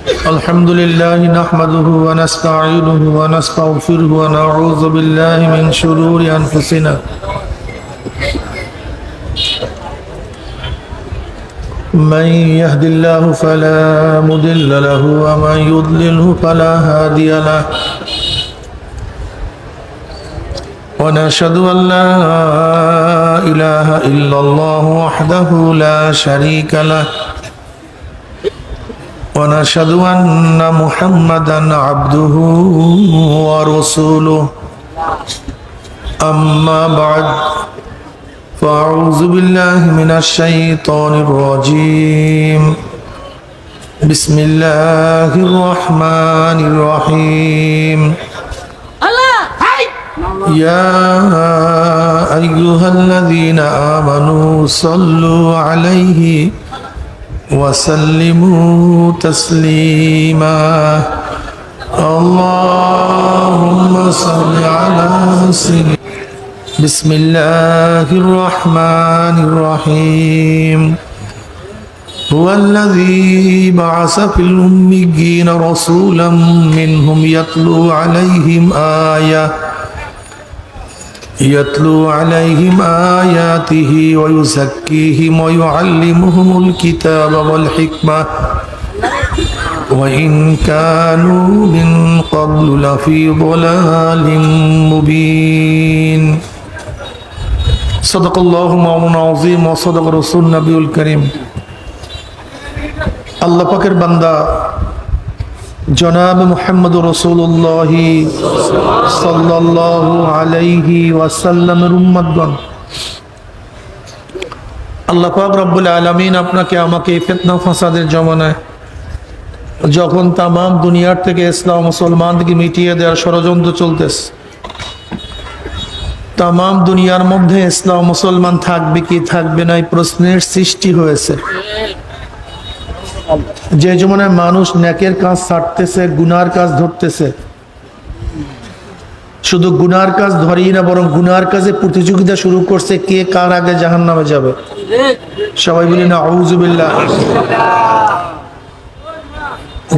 الحمد لله نحمده ونستعينه ونستغفره ونعوذ بالله من شرور أنفسنا من يهد الله فلا مضل له ومن يضلله فلا هادي له ونشهد أن لا إله إلا الله وحده لا شريك له ونشهد أن محمدا عبده ورسوله أما بعد فأعوذ بالله من الشيطان الرجيم بسم الله الرحمن الرحيم يا أيها الذين آمنوا صلوا عليه وسلموا تسليما اللهم صل على سيدنا بسم الله الرحمن الرحيم هو الذي بعث في الأميين رسولا منهم يتلو عليهم آياته ويزكيهم ويعلمهم الكتاب والحكمة وإن كانوا من قبل لفي ضلال مبين صدق الله مولانا العظيم وصدق رسول النبي الكريم الله পাকের বান্দা জনাব মুহাম্মদ রাসূলুল্লাহ সাল্লাল্লাহু আলাইহি ওয়াসাল্লামের উম্মতগণ, আল্লাহ পাক রব্বুল আলামিন আপনাকে আমাকে ফিতনা ফাসাদের জমানায় যখন তাম দুনিয়ার থেকে ইসলাম মুসলমানকে মিটিয়ে দেওয়ার ষড়যন্ত্র চলতেছে, তাম দুনিয়ার মধ্যে ইসলাম মুসলমান থাকবে কি থাকবে না এই প্রশ্নের সৃষ্টি হয়েছে। যে জমানায় মানুষ নেকের কাজ ছাড়তেছে, গুনার কাজ ধরতেছে, শুধু গুনার কাজ ধরেই না বরং গুনার কাজে প্রতিযোগিতা শুরু করছে কে কার আগে জাহান্নামে যাবে। সবাই বলি না আউযু বিল্লাহ।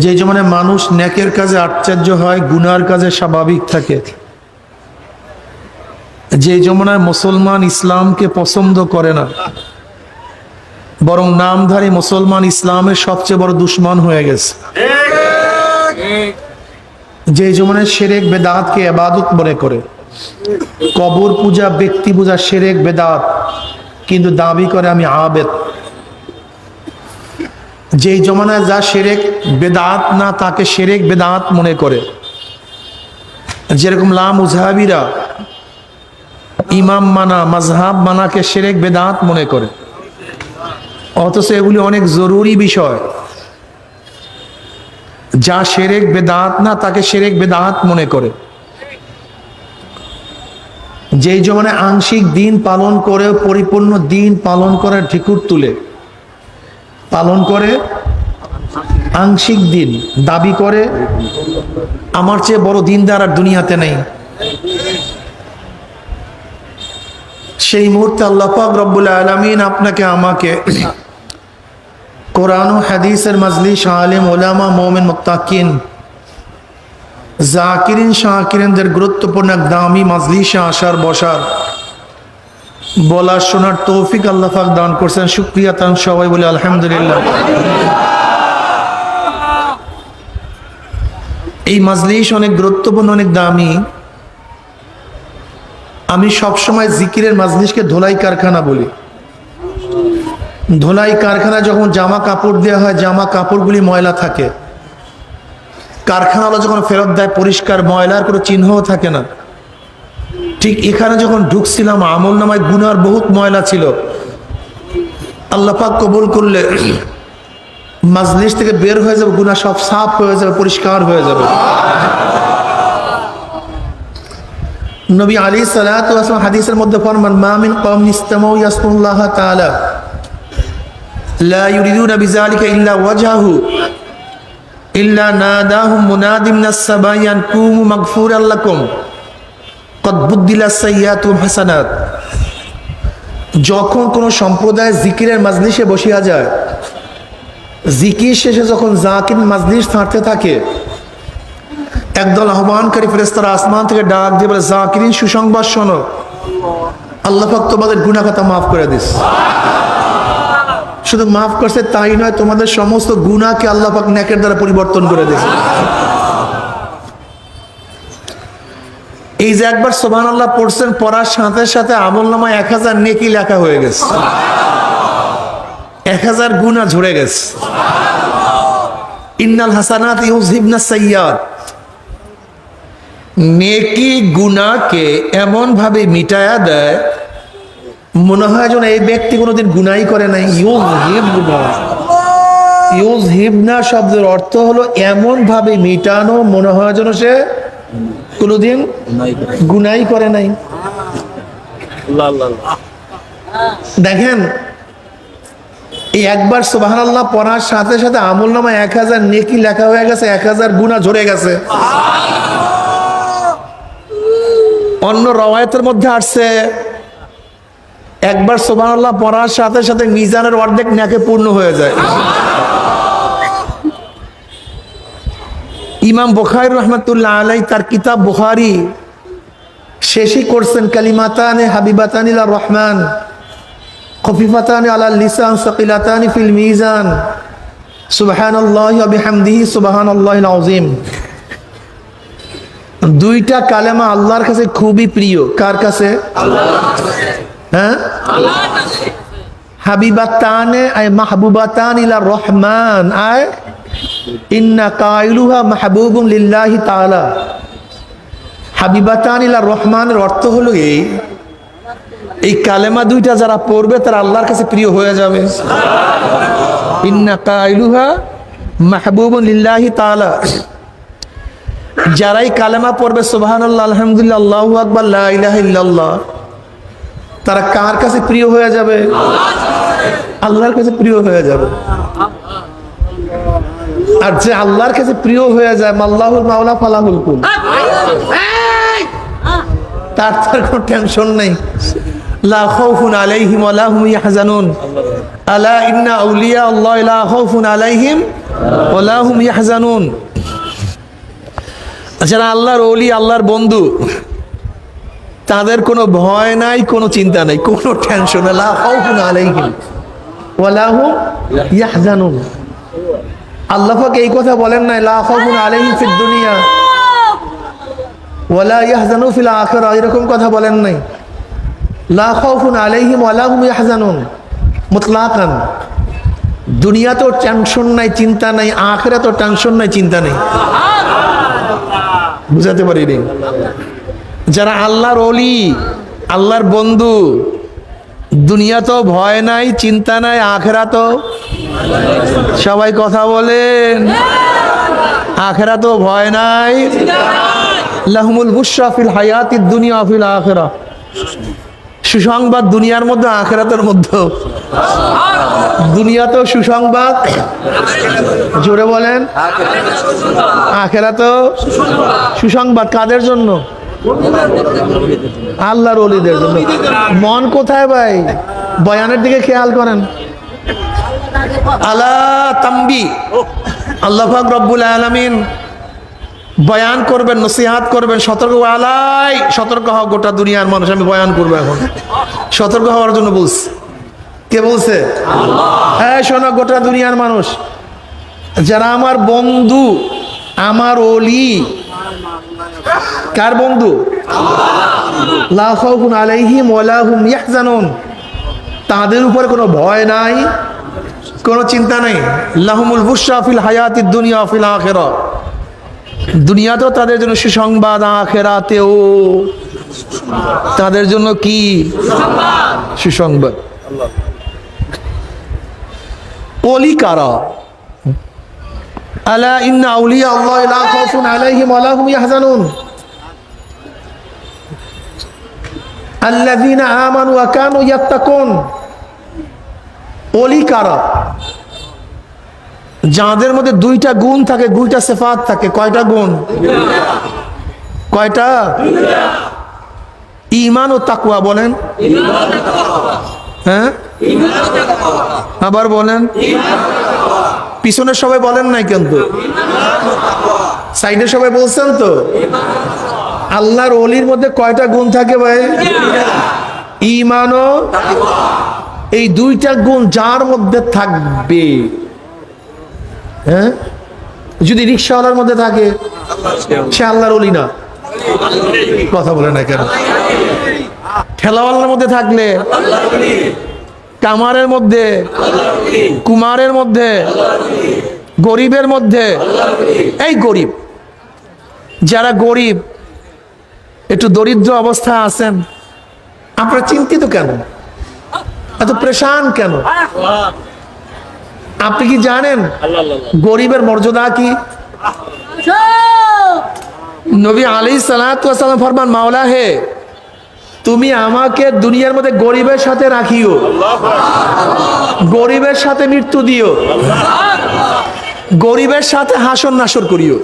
যে জমানায় মানুষ নেকের কাজে আশ্চর্য হয়, গুনার কাজে স্বাভাবিক থাকে, যে জমানায় মুসলমান ইসলামকে পছন্দ করে না বরং নামধারী মুসলমান ইসলামের সবচেয়ে বড় দুশ্মন হয়ে গেছে, যে জমানায় শিরক বেদাতকে ইবাদত মনে করে, কবর পূজা ব্যক্তি পূজা শিরক বেদাত, কিন্তু দাবি করে আমি আবেদ। যে জমানায় যা শিরক বেদাত না তাকে শিরক বেদাত মনে করে, যেরকম লা মুযহাবিরা ইমাম মানা মাযহাব মানাকে শিরক বেদাত মনে করে, অথচ এগুলি অনেক জরুরি বিষয়। যা শিরক বেদাত না তাকে শিরক বেদাত মনে করে। যেই জমানায় আংশিক দিন পালন করে পরিপূর্ণ দিন পালন করার ঢিকুর তুলে পালন করে, আংশিক দিন দাবি করে আমার চেয়ে বড় দিনদার আর দুনিয়াতে নেই, সেই মুহূর্তে আল্লাহ পাক রব্বুল আলামিন আপনাকে আমাকে কোরআন ও হাদিসের মজলিস, আলেম ওলামা, মুমিন, মুত্তাকিন, জাকিরিন শাকিরিনদের গুরুত্বপূর্ণ এক দামি মজলিসে আসার বসার বলার শোনার তৌফিক আল্লাহ পাক দান করছেন। শুকরিয়া তান সবাই বলে আলহামদুলিল্লাহ। এই মজলিস অনেক গুরুত্বপূর্ণ, অনেক দামি। আমি সবসময় জিকিরের মজলিসকে ধোলাই কারখানা বলি। ধোলাই কারখানা যখন জামা কাপড় দেওয়া হয়, জামা কাপড়গুলি ময়লা থাকে, কারখানাওয়ালা যখন ফেরত দেয় পরিষ্কার, ময়লার কোনো চিহ্নও থাকে না। ঠিক এখানে যখন ঢুকছিলাম আমল নামায় গুনার বহুত ময়লা ছিল, আল্লাহ পাক কবুল করলে মজলিস থেকে বের হয়ে যাবে, গুনাহ সব সাফ হয়ে যাবে, পরিষ্কার হয়ে যাবে। নবী আলাইহিস সালাতু ওয়াস সালাম হাদিসের মধ্যে ফরমান, মা মিন কওমিন ইসতামাউ ইয়াসকুল্লাহ তাআলা লা ইউরিদুনা বিযালিকা ইল্লা ওয়াজহু ইল্লা নাদাহুম মুনাদিম মিনাস সাবায়ান কুমু মাগফুরাল লাকুম কদ বুদ্দিলাস সাইয়্যাতু হাসানাত। যখন কোনো সম্প্রদায় জিকিরের মাজলিসে বসিয়া যায়, জিকির শেষে যখন জাকির মাজলিস ছাড়তে থাকে, একদল আহ্বানকারী ফেরেশতারা আসমান থেকে ডাক দিয়ে বলে, জাকিরিন সুসংবাদ শোনো, আল্লাহ পাক তোমাদের গুনাহ খাতা মাফ করে দিস। শুধু মাফ করছে তাই নয়, তোমাদের সমস্ত গুনাহকে আল্লাহ পাক নেকের দ্বারা পরিবর্তন করে দিয়েছে। এই যে একবার সুবহানাল্লাহ পড়ছেন, পড়ার সাথে সাথে আমলনামায় 1000 নেকি লেখা হয়ে গেছে, 1000 গুনাহ ঝরে গেছে। ইন্নাল হাসানাত ইউযহিবনাস সাইয়্যাত, নেকি গুনাহকে এমন ভাবে মিটায়া দেয়, মনে হয় যেন এই ব্যক্তি কোনোদিন গুনাহই করে নাই। ইউযহিবনা শব্দের অর্থ হলো এমন ভাবে মিটানো, মনে হয় যেন সে কোনোদিন গুনাহই করে নাই। দেখেন, এই একবার সুবহানাল্লাহ পড়ার সাথে সাথে আমলনামায় 1000 নেকি লেখা হয়ে গেছে, 1000 গুনাহ ঝরে গেছে। অন্য রওয়ায়াতের মধ্যে আসছে, একবার সুবহানাল্লাহ পড়ার সাথে সাথে মিজানের অর্ধেক নেকি পূর্ণ হয়ে যায়। ইমাম বুখারী রাহমাতুল্লাহ আলাইহি তার কিতাব বুখারী শেষই করছেন কালিমাতানে হাবিবাতানি ইলার রহমান খফিফাতানি আলাল লিসান সাকিলাতানি ফিল মিজান সুবহানাল্লাহি ওয়া বিহামদিহি সুবহানাল্লাহিল আযীম। দুইটা কালেমা আল্লাহর কাছে খুবই প্রিয়। কার কাছে? আল্লাহর কাছে। হ্যাঁ, আল্লাহর কাছে। হাবিবাতানে আয় মাহবুবাতান ইলার রহমান আয় ইন্না কাইলুহা মাহবুবুন লিল্লাহি তাআলা। হাবিবাতান ইলার রহমানের অর্থ হলো এই কালেমা দুইটা যারা পড়বে তারা আল্লাহর কাছে প্রিয় হয়ে যাবে। ইন্না কাইলুহা মাহবুবুন লিল্লাহি তাআলা, যারাই কালেমা পড়বে সুবহানাল্লাহ, আলহামদুলিল্লাহ, আল্লাহু আকবার, লা ইলাহা ইল্লাল্লাহ, তারা কার কাছে প্রিয় হয়ে যাবে? আল্লাহর কাছে প্রিয় হয়ে যাবে। আর যে আল্লাহর কাছে প্রিয় হয়ে যায়, মাল্লাহুল মাওলা ফালাহুল কুল, তার কোনো টেনশন নেই। লা খাউফুন আলাইহিম ওয়া লা হুম ইয়াহজানুন, আলা ইন্না আউলিয়া আল্লাহ লা খাউফুন আলাইহিম ওয়া লা হুম ইয়াহজানুন। যারা আল্লাহর ওলি, আল্লাহর বন্ধু, তাদের কোনো ভয় নাই, কোনো চিন্তা নাই, কোনো টেনশন নাই। লা খাউফুন আলাইহিম ওয়া লা হুম ইয়াহজানুন। আল্লাহ পাক এই কথা বলেন নাই লা খাউফুন আলাইহিম ফিদ দুনিয়া ওয়া লা ইয়াহজানু ফিল আখিরাহ, এরকম কথা বলেন নাই। লা খাউফুন আলাইহিম ওয়া লা হুম ইয়াহজানুন মুতলাকান। দুনিয়াতেও টেনশন নাই, চিন্তা নাই, আখিরাতেও টেনশন নাই, চিন্তা নাই। বুঝাতে পারিনি? যারা আল্লাহর ওলি, আল্লাহর বন্ধু, দুনিয়াতেও ভয় নাই, চিন্তা নাই, আখিরাতেও, সবাই কথা বলেন, আখিরাতেও ভয় নাই। লাহুমুল বুশরা ফিল হায়াতিদ দুনিয়া ফিল আখিরাহ, সুসংবাদ দুনিয়ার মধ্যে, আখিরাতের মধ্যে। দুনিয়াতেও সুসংবাদ, জোরে বলেন, আখিরাতেও সুসংবাদ। কাদের জন্য? আল্লাহর ওলিদের জন্য। মন কোথায় ভাই? বয়ানের দিকে খেয়াল করেন। আলা তাম্বি, আল্লাহ পাক রব্বুল আলামিন বয়ান করবেন, নসিহাত করবেন, সতর্ক আলাই, সতর্ক হও গোটা দুনিয়ার মানুষ, আমি বয়ান করবো এখন। সতর্ক হওয়ার জন্য বলছে। কে বলছে? আল্লাহ। হ্যাঁ, শোনো গোটা দুনিয়ার মানুষ, যারা আমার বন্ধু, আমার ওলি। কার বন্ধু? লা খাউফুন আলাইহিম ওয়া লা হুম ইয়াহজানুন, তাদের উপর কোনো ভয় নাই, কোনো চিন্তা নাই। লাহুমুল বুশরা ফিল হায়াতিদ দুনিয়া ফিল আখিরাহ, দুনিয়াতেও তাদের জন্য সুসংবাদ, আখিরাতেও তাদের জন্য কি? সুসংবাদ। ওলি কারা? আলা ইন্না আউলিয়া আল্লাহ লা খাউফুন আলাইহিম ওয়া লা হুম ইয়াহজানুন আল্লাযীনা আমানু ওয়া কানু ইয়াত্তাকুন। ওলি কারা? যাদের মধ্যে দুইটা গুণ থাকে, দুইটা সিফাত থাকে। কয়টা গুণ? কয়টা? ঈমান ও তাকওয়া। বলেন। হ্যাঁ, আবার বলেন। পিছনে সবাই বলেন নাই কিন্তু, সাইডে সবাই বলছেন তো। আল্লাহর ওলির মধ্যে কয়টা গুণ থাকে ভাই? ঈমান ও, এই দুইটা গুণ যার মধ্যে থাকবে, হ্যাঁ, যদি রিকশাওয়ালার মধ্যে থাকে সে আল্লাহর ওলি না। কথা বলে না কেন? ঠেলাওয়ালার মধ্যে থাকলে, কামারের মধ্যে, কুমারের মধ্যে, গরিবের মধ্যে, এই গরিব, যারা গরিব একটু দরিদ্র অবস্থায় আছেন, আপনারা চিন্তিত কেন? এত পেরেশান কেন? আপনি কি জানেন গরিবের মর্যাদা কি? নবী আলাইহিস সালাতু ওয়াস সালাম ফরমান, মাওলা হে, তুমি আমাকে দুনিয়ার মধ্যে গরিবের সাথে রাখিও, গরিবের সাথে মৃত্যু দিও, গরিবের সাথে হাসর নাসর করিও।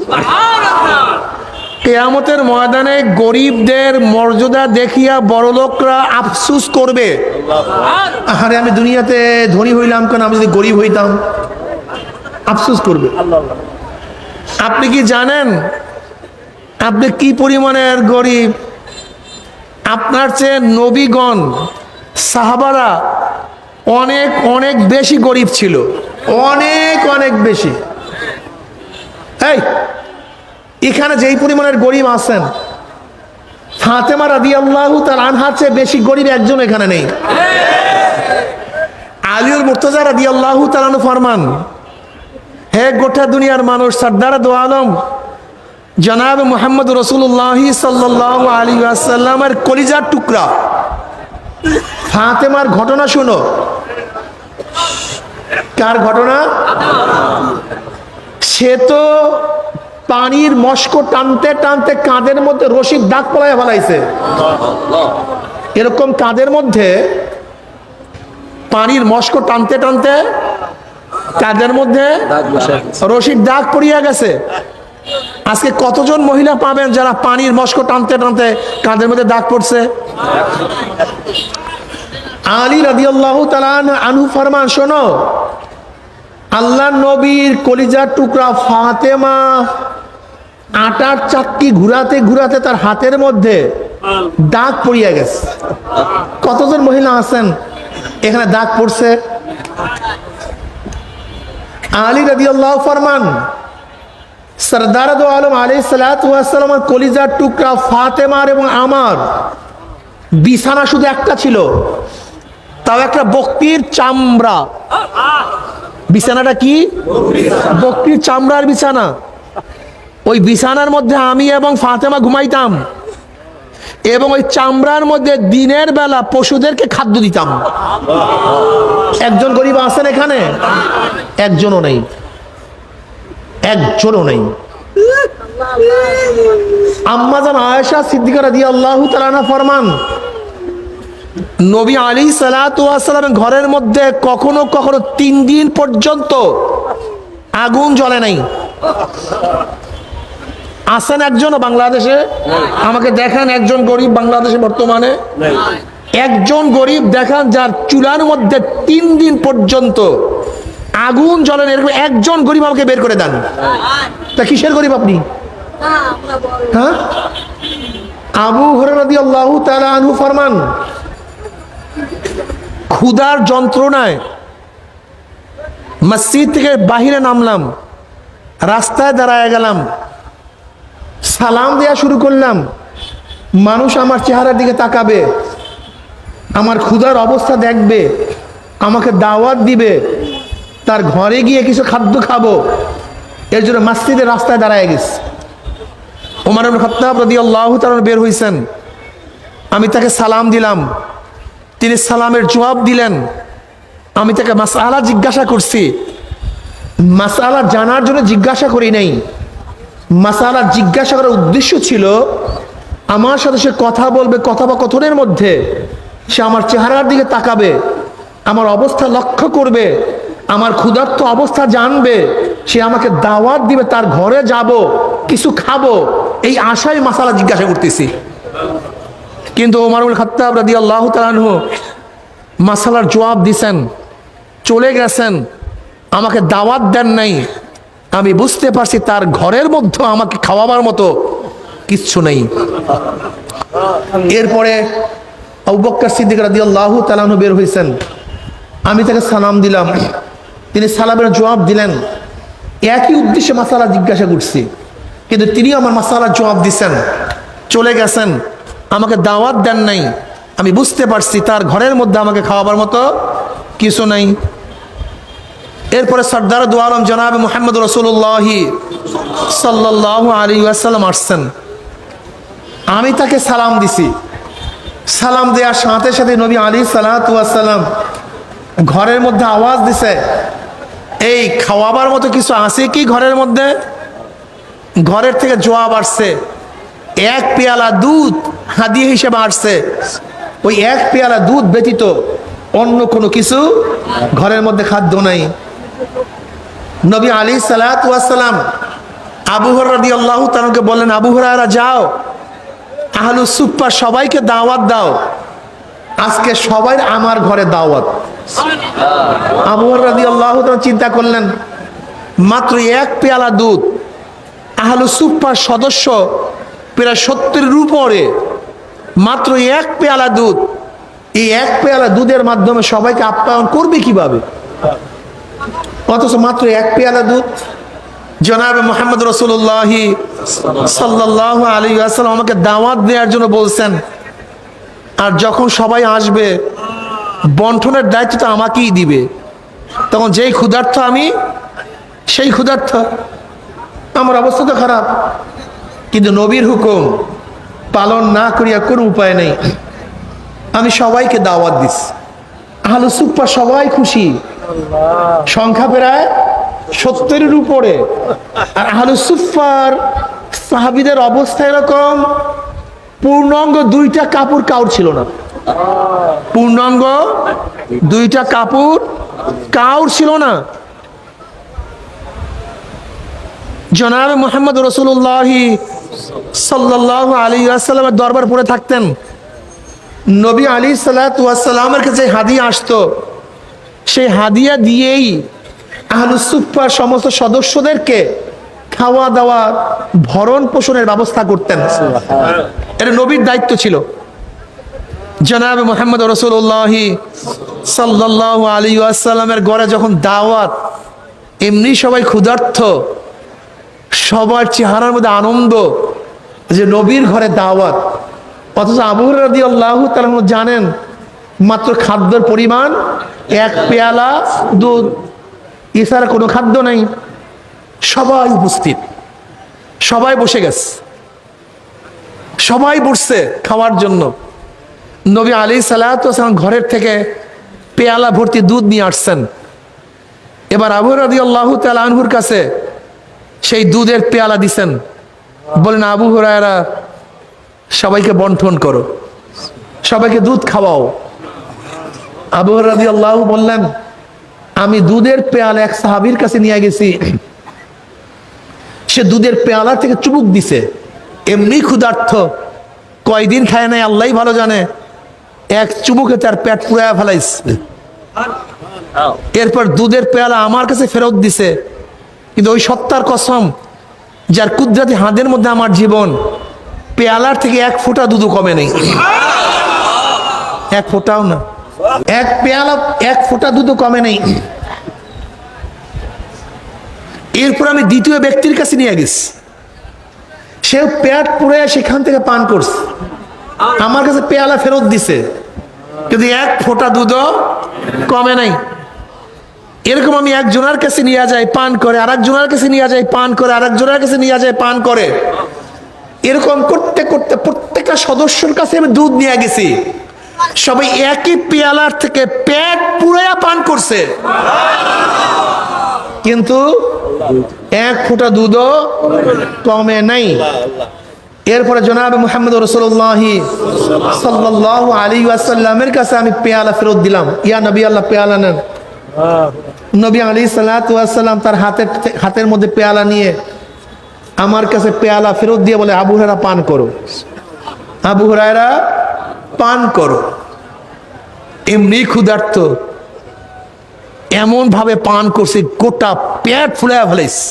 কিয়ামতের ময়দানে গরিবদের মর্যাদা দেখিয়া বড়লোকরা আফসোস করবে, আরে আমি দুনিয়াতে ধনী হইলাম কেন, আমি যদি গরিব হইতাম। আফসোস করবে। আপনি কি জানেন আপনি কি পরিমাণের গরিব? আপনার চেয়ে নবীগণ, সাহাবারা অনেক অনেক বেশি গরিব ছিল, অনেক অনেক বেশি। এই এখানে যেই পরিমাণের গরিব আছেন, ফাতেমা রাদিয়াল্লাহু তাআলা আনহার চেয়ে বেশি গরিব একজন এখানে নেই। আলীউল মুর্তজা রাদিয়াল্লাহু তাআলা আনহু ফরমান, হে গোটা দুনিয়ার মানুষ, সরদার দো আলম জনাব মুহাম্মদ রাসূলুল্লাহ সাল্লাল্লাহু আলাইহি ওয়াসাল্লামের কলিজার টুকরা ফাতেমার ঘটনা শুনো। কার ঘটনা? সে তো পানির মস্ক টানতে টানতে কাঁধের মধ্যে রশির দাগ পলাইয়া ফেলাইছে। এরকম কাঁধের মধ্যে পানির মস্ক টানতে টানতে কাঁধের মধ্যে রশির দাগ পড়িয়া গেছে। আজকে কতজন মহিলা পাবেন যারা পানির মস্ক টানতে টানতে কাঁধের মধ্যে দাগ পড়ছে? আলী রাদিয়াল্লাহু তাআলা আনহু ফরমান, শোনো, আল্লাহর নবীর কলিজার টুকরা ফাতেমা আটার চাক্কি ঘুরাতে ঘুরাতে তার হাতের মধ্যে দাগ পড়িয়া গেছে। কতজন মহিলা আছেন এখানে দাগ পড়ছে? আলী রাদিয়াল্লাহু ফরমান, সরদার দো আলম আলাইহিস সালাতু ওয়াস সালামের কলিজার টুকরা ফাতেমার এবং আমার বিছানা শুধু একটা ছিল, তাও একটা বকরির চামড়া। বিছানাটা কি? বকরির চামড়ার বিছানা। ওই বিছানার মধ্যে আমি এবং ফাতেমা ঘুমাইতাম, এবং ওই চামড়ার মধ্যে দিনের বেলা পশুদেরকে খাদ্য দিতাম। একজন গরিব আছেন এখানে? একজনও নেই, একজনও নেই। আম্মা জান আয়েশা সিদ্দিকা রাদিয়াল্লাহু তাআলা আনহা ফরমান, নবী আলাইহিস সালাতু ওয়াস সালামের ঘরের মধ্যে কখনো কখনো 3 দিন পর্যন্ত আগুন জ্বলে নাই। আছেন একজনও বাংলাদেশে? আমাকে দেখান একজন গরিব বাংলাদেশে বর্তমানে, একজন গরিব দেখান যার চুলার মধ্যে 3 দিন পর্যন্ত আগুন জ্বলে না, এরকম একজন গরিব আমাকে বের করে দেন। তা কিসের গরিব আপনি? হ্যাঁ, আবু হুরায়রা রাদিয়াল্লাহু তাআলা আনহু ফরমান, ক্ষুধার যন্ত্রণায় মসজিদ থেকে বাহিরে নামলাম, রাস্তায় দাঁড়ায় গেলাম, সালাম দেয়া শুরু করলাম, মানুষ আমার চেহারার দিকে তাকাবে, আমার ক্ষুধার অবস্থা দেখবে, আমাকে দাওয়াত দিবে, তার ঘরে গিয়ে কিছু খাদ্য খাবো, এর জন্য মসজিদের রাস্তায় দাঁড়ায় গেছে। ওমর ইবনে খাত্তাব রাদিয়াল্লাহু তাআলা বের হইছেন, আমি তাকে সালাম দিলাম, তিনি সালামের জবাব দিলেন। আমি তাকে মাসআলা জিজ্ঞাসা করছি, মাসআলা জানার জন্য জিজ্ঞাসা করি নাই, মাসআলা জিজ্ঞাসা করার উদ্দেশ্য ছিল আমার সাথে সে কথা বলবে, কথোপকথনের মধ্যে সে আমার চেহারার দিকে তাকাবে, আমার অবস্থা লক্ষ্য করবে, আমার ক্ষুধার্ত অবস্থা জানবে, সে আমাকে দাওয়াত দিবে, তার ঘরে যাব, কিছু খাবো, এই আশায় মাসআলা জিজ্ঞাসা করতেছি। কিন্তু ওমর ইবনে খাত্তাব রাদিয়াল্লাহু তাআলা আনহু মাসআলার জবাব দিছেন, চলে গেছেন। আমাকে দাওয়াত দেন নাই, আমি বুঝতে পারছি তার ঘরের মধ্যে আমাকে খাওয়াবার মতো কিচ্ছু নেই। এরপরে আবু বকর সিদ্দিক রাদিয়াল্লাহু তাআলা আনহু বের হয়েছেন। আমি তাকে সালাম দিলাম, তিনি সালামের জবাব দিলেন। একই উদ্দেশ্যে মাসালা জিজ্ঞাসা করছি, কিন্তু তিনি আমার মাসালার জবাব দিচ্ছেন, চলে গেছেন। আমাকে দাওয়াত দেন নাই, আমি বুঝতে পারছি তার ঘরের মধ্যে আমাকে খাওয়াবার মতো কিছু নাই। এরপরে সরদার দু আলম জনাব মুহাম্মদ রাসূলুল্লাহ সাল্লাল্লাহু আলাইহি ওয়াসাল্লাম আসছেন। আমি তাকে সালাম দিছি। সালাম দেওয়ার সাথে সাথে নবী আলাইহিস সালাতু ওয়াস সালাম ঘরের মধ্যে আওয়াজ দিছে, এই খাওয়াবার মতো কিছু আছে কি ঘরের মধ্যে? ঘরের থেকে জবাব আসছে, এক পেয়ালা দুধ হাদিয়া হিসেবে আসছে। ওই এক পেয়ালা দুধ ব্যতীত অন্য কোনো কিছু ঘরের মধ্যে খাদ্য নাই। নবী আলাইহিস সালাতু ওয়াস সালাম আবু হুরায়রা রাদিয়াল্লাহু তাআলাকে বললেন, আবু হুরায়রা যাও, আহলুস সুফফা সবাইকে দাওয়াত দাও, আজকে সবাই আমার ঘরে দাওয়াত। আবু হুরায়রা রাদিয়াল্লাহু তাআলা চিন্তা করলেন, মাত্র এক পেয়ালা দুধ, আহলুস সুফফার সদস্য প্রায় 70-এর উপরে, মাত্র এক পেয়ালা দুধ, এই এক পেয়ালা দুধের মাধ্যমে সবাইকে আপ্যায়ন করবে কিভাবে? অথচ মাত্র এক পেয়ালা দুধ। জনাব মুহাম্মদ রাসূলুল্লাহ সাল্লাল্লাহু আলাইহি ওয়াসাল্লাম আমাকে দাওয়াত দেওয়ার জন্য বলছেন, আর যখন সবাই আসবে বন্টনের দায়িত্ব তো আমাকেই দিবে। তখন যেই ক্ষুধার্ত আমি, সেই ক্ষুধার্ত। আমার অবস্থা তো খারাপ, কিন্তু নবীর হুকুম পালন না করিয়া কোনো উপায় নেই। আমি সবাইকে দাওয়াত দিচ্ছি, আহলুস সুফফা সবাই খুশি, সংখ্যা প্রায় 70-এর উপরে। আর আহলুস সুফফার সাহাবীদের অবস্থা এরকম, পূর্ণাঙ্গ 2টা কাপড় কাউর ছিল না। পূর্ণাঙ্গ 2টা কাপড় কাউর ছিল না। জনাব মুহাম্মদ রাসূলুল্লাহ সাল্লাল্লাহু আলাইহি ওয়াসাল্লামের দরবার পড়ে থাকতেন। নবী আলাইহিস সালাতু ওয়াস সালামের কাছে হাদিয়া আসতো, সেই হাদিয়া দিয়েই আহলুস সুফফার সমস্ত সদস্যদেরকে খাওয়া দাওয়া ভরণ পোষণের ব্যবস্থা করতেন। এটা নবীর দায়িত্ব ছিল। জনাব মুহাম্মদ রাসূলুল্লাহ সাল্লাল্লাহু আলাইহি ওয়াসাল্লামের ঘরে যখন দাওয়াত, এমনি সবাই ক্ষুধার্ত, সবার চেহারার মধ্যে আনন্দ যে নবীর ঘরে দাওয়াত। অথচ আবু হুরায়রা রাদিয়াল্লাহু তাআলা জানেন মাত্র খাদ্যের পরিমাণ এক পেয়ালা দুধ, এছাড়া কোনো খাদ্য নাই। সবাই উপস্থিত, সবাই বসে গেছে, সবাই বসছে খাওয়ার জন্য। নবী আলাইহিস সালাতু ওয়াস সালাম ঘরের থেকে পেয়ালা ভর্তি দুধ নিয়ে আসছেন। এবার আবু হুরায়রা রাদিয়াল্লাহু তাআলা আনহুর কাছে সেই দুধের পেয়ালা দিছেন, বলেন, আবু হুরায়রা সবাইকে বন্টন করো, সবাইকে দুধ খাওয়াও। আবু হুরায়রা রাদিয়াল্লাহু বললেন, আমি দুধের পেয়ালা এক সাহাবীর কাছে নিয়ে গেছি, সে দুধের পেয়ালা থেকে চুমুক দিছে, এমনি ক্ষুধার্ত, কয়দিন খায় নাই আল্লাহই ভালো জানে, এক চুমুকে তার পেট পুরায়া ফেলাইছে। এরপর দুধের পেয়ালা আমার কাছে ফেরত দিছে, কিন্তু ওই সত্তার কসম যার কুদরতি হাতের মধ্যে আমার জীবন, পেয়ালার থেকে এক ফোঁটা দুধ কমে নেই, এক ফোঁটাও না, এক পেয়ালা এক ফোঁটা দুধ কমে নেই। এরপর আমি দ্বিতীয় ব্যক্তির কাছে নিয়ে গেছি, সে পেট পুড়ে সেখান থেকে পান করছে, আমার কাছে পেয়ালা ফেরত দিছে, কিন্তু এক ফোঁটা দুধও কমে নাই। এরকম আমি একজনের কাছে নিয়ে যাই, পান করে, আর একজনের কাছে নিয়ে যাই, পান করে, আর একজনের কাছে নিয়ে যাই, পান করে। এরকম করতে করতে প্রত্যেকটা সদস্যের কাছে আমি দুধ নিয়ে গেছি, সবাই একই পেয়ালার থেকে পেট পুরাইয়া পান করছে, কিন্তু এক ফোঁটা দুধও কমে নাই। এরপরে জনাব মুহাম্মদ রাসূলুল্লাহ সাল্লাল্লাহু আলাইহি ওয়াসাল্লামের কাছে আমি পেয়ালা ফেরত দিলাম, ইয়া নবী আল্লাহ পেয়ালা নেন। নবী আলাইহিস সালাতু ওয়াস সালাম তার হাতের মধ্যে পেয়ালা নিয়ে আমার কাছে পেয়ালা ফেরত দিয়ে বলে, আবু হুরায়রা পান করো, আবু হুরায়রা পান করো। এমনি ক্ষুধার্ত, এমন ভাবে পান করছে গোটা পেট ফুলে ফেলেছে।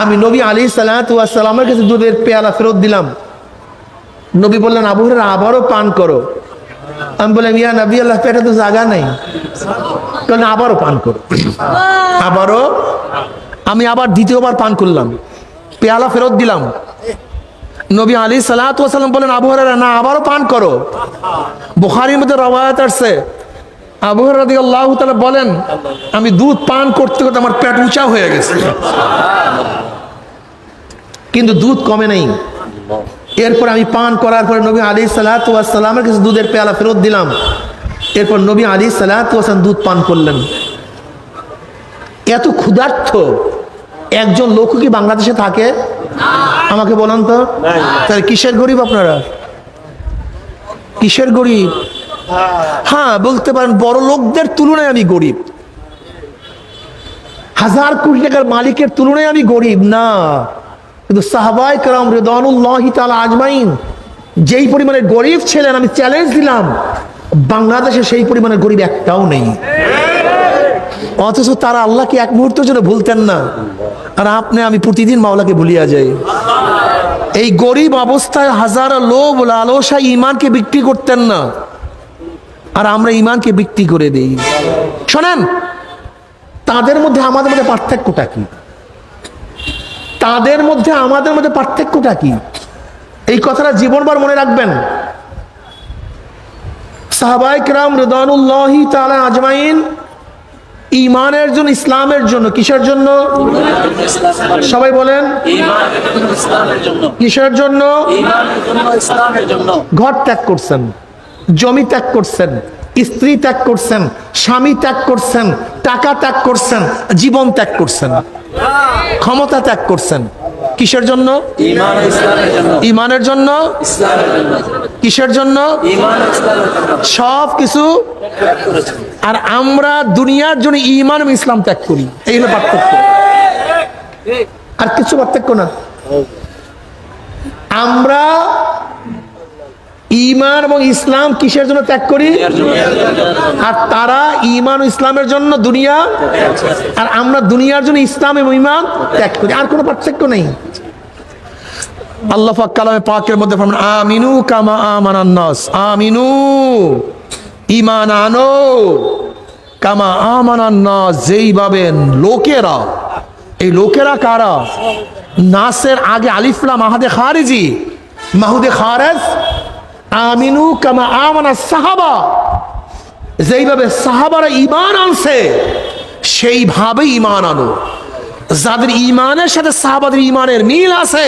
আমি নবী আলাইহিস সালাতু ওয়াস সালামের কাছে দুধের পেয়ালা ফেরত দিলাম। নবী বললেন, আবু হুরায়রা আবারও পান করো। আমি বললাম, ইয়া নবী আল্লাহ, পেটে তো জায়গা নেই। বললেন, আবারও পান করো। আবারও আমি আবার দ্বিতীয়বার পান করলাম, পেয়ালা ফেরত দিলাম। নবী আলাইহিস সালাতু ওয়াস সালাম বলেন, আবু হুরায়রা না, আবারও পান করো। বুখারীর মধ্যে রওয়ায়াত আছে, আবু হুরায়রা রাদিয়াল্লাহু তাআলা বলেন, আমি দুধ পান করতে করতে আমার পেট উঁচা হয়ে গেছে, কিন্তু দুধ কমে নাই। এরপর আমি পান করার পরে নবী আলাইহিস সালাতু ওয়াস সালামের কাছে দুধের পেয়ালা ফেরত দিলাম। এরপর নবী আলাইহিস সালাতু ওয়াস সালাম দুধ পান করলেন। এত ক্ষুধার্ত একজন লোক কি বাংলাদেশে থাকে? আমাকে বলেন তো, তাহলে কিসের গরিব আপনারা? কিসের গরিব? হ্যাঁ, বলতে পারেন বড় লোকদের তুলনায় আমি গরিব, হাজার কোটি টাকার মালিকের তুলনায় আমি গরিব না। কিন্তু সাহাবায়ে কেরাম রিদওয়ানুল্লাহি তাআলা আজমাইন যেই পরিমাণে গরিব ছিলেন, আমি চ্যালেঞ্জ দিলাম, বাংলাদেশে সেই পরিমাণে গরিব একটাও নেই। অথচ তারা আল্লাহকে এক মুহূর্তের জন্য ভুলতেন না। আর আপনি আমি প্রতিদিন মাওলাকে ভুলিয়া যাই। এই গরিব অবস্থায় হাজার লোভ লালসা ঈমানকে বিক্রি করতেন না, আর আমরা ঈমানকে বিক্রি করে দেই। শোনেন, তাদের মধ্যে আমাদের মধ্যে পার্থক্যটা কি? তাদের মধ্যে আমাদের মধ্যে পার্থক্যটা কি? এই কথাটা জীবনভর মনে রাখবেন। সাহাবায়ে কেরাম রিদওয়ানুল্লাহি তাআলা আজমাইন ঈমানের জন্য, ইসলামের জন্য, কিসের জন্য? সবাই বলেন, কিসের জন্য? ঘর ত্যাগ করছেন, জমি ত্যাগ করছেন, স্ত্রী ত্যাগ করছেন, স্বামী ত্যাগ করছেন, টাকা ত্যাগ করছেন, জীবন ত্যাগ করছেন, ক্ষমতা ত্যাগ করছেন। কিসের জন্য? ঈমানের জন্য। কিসের জন্য? সব কিছু। আর আমরা দুনিয়ার জন্য ঈমান এবং ইসলাম ত্যাগ করি। এই হলো পার্থক্য, আর কিছু পার্থক্য না। আমরা ঈমান এবং ইসলাম কিসের জন্য ত্যাগ করি? আর তারা ঈমান ও ইসলামের জন্য দুনিয়া, আর আমরা দুনিয়ার জন্য ইসলাম এবং ঈমান ত্যাগ করি। আর কোনো পার্থক্য নেই। আল্লাহ পাক কালামে পাকের মধ্যে ফরমান, আমিনু কামা আমানান নাস, আমিনু, ঈমান আনো, কামা আমানান নাস, যেইভাবে লোকেরা। এই লোকেরা কারা? নাসের আগে আলিফ লাম মাহাদে খারিজি, মাহুদে খারেজ। আমিনু কামা আমানাস সাহাবা, যেইভাবে সাহাবারা ঈমান আনছে সেইভাবে ঈমান আনো। যাদের ঈমানের সাথে সাহাবাদের ঈমানের মিল আছে,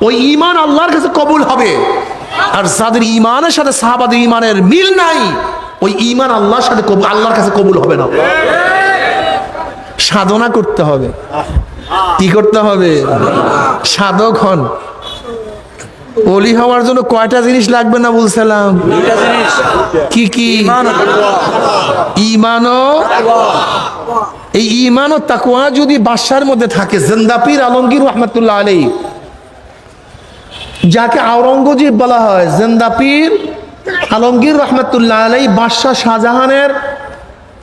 ওই ঈমান আল্লাহর কাছে কবুল হবে। আর যাদের ঈমানের সাথে সাহাবাদের ঈমানের মিল নাই, ওই ঈমান আল্লাহর সাথে আল্লাহর কাছে কবুল হবে না। সাধনা করতে হবে। কি করতে হবে? সাধক হন। ওলি হওয়ার জন্য কয়টা জিনিস লাগবে না বলছিলাম? কি কি? ঈমান ও, এই ঈমান ও তাকওয়া যদি বাদশার মধ্যে থাকে, জিন্দা পীর আলমগীর রহমাতুল্লাহ আলাইহি, যাকে আওরঙ্গজেব বলা হয়, জিন্দা পীর আলমগীর রহমাতুল্লাহ আলাইহি বাদশাহ শাহজাহানের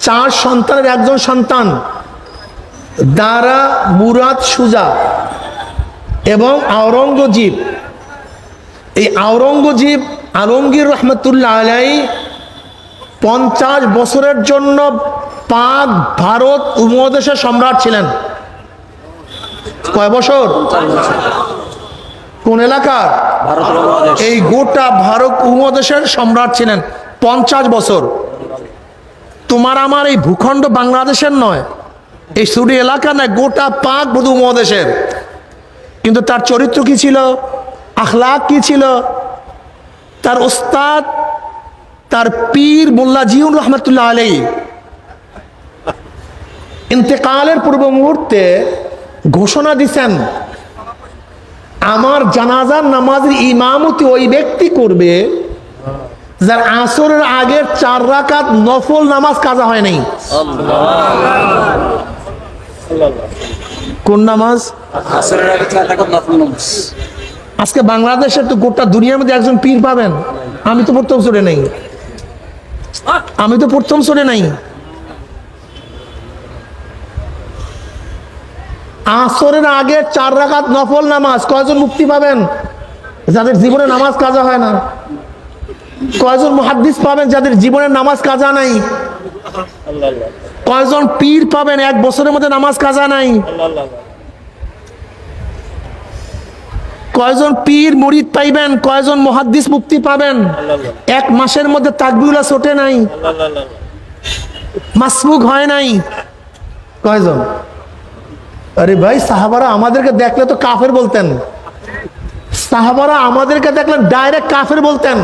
4 সন্তানের একজন সন্তান, দারা, মুরাদ, সুজা এবং আওরঙ্গজেব। এই আওরঙ্গজেব আলমগীর রহমাতুল্লাহ আলাইহি 50 বছরের জন্য পাক ভারত উপমহাদেশের সম্রাট ছিলেন। কয় বছর? কোন এলাকার? এই গোটা ভারত উপমহাদেশের সম্রাট ছিলেন 50 বছর। তোমার আমার এই ভূখণ্ড বাংলাদেশের নয়, এই শুধু এলাকা নয়, গোটা পাক উপমহাদেশের। কিন্তু তার চরিত্র কি ছিল? আখলাক কি ছিল? তার ওস্তাদ, তার পীর মোল্লা জিউন রহমতুল্লাহ আলাইহি ইন্তেকালের পূর্ব মুহূর্তে ঘোষণা দিছেন, আমার জানাজার নামাজের ইমামতি ওই ব্যক্তি করবে যার আসরের আগের 4 রাকাত নফল নামাজ কাজা হয় নাই। কোন নামাজ? আসরের আগে 4 রাকাত নফল নামাজ। আজকে বাংলাদেশের তো গোটা দুনিয়ার মধ্যে একজন পীর পাবেন। আমি তো প্রথম সরে নাই, আমি তো প্রথম সরে নাই। আসরের আগে 4 রাকাত নফল নামাজ, কয়জন মুক্তি পাবেন যাদের জীবনে নামাজ কাজা হয় না? কয়জন মুহাদ্দিস পাবেন যাদের জীবনে নামাজ কাজা নাই? কয়জন পীর পাবেন 1 বছরের মধ্যে নামাজ কাজা নাই? কয়জন পীর মুরিদ পাইবেন? কয়জন মুহাদ্দিস মুক্তি পাবেন 1 মাসের মধ্যে তাকবীরুল্লাহ ছোটে নাই, মাসবুক হয় নাই? কয়জন? আরে ভাই, সাহাবারা আমাদেরকে দেখলে তো কাফের বলতেন। সাহাবারা আমাদেরকে দেখলে ডাইরেক্ট কাফের বলতেন,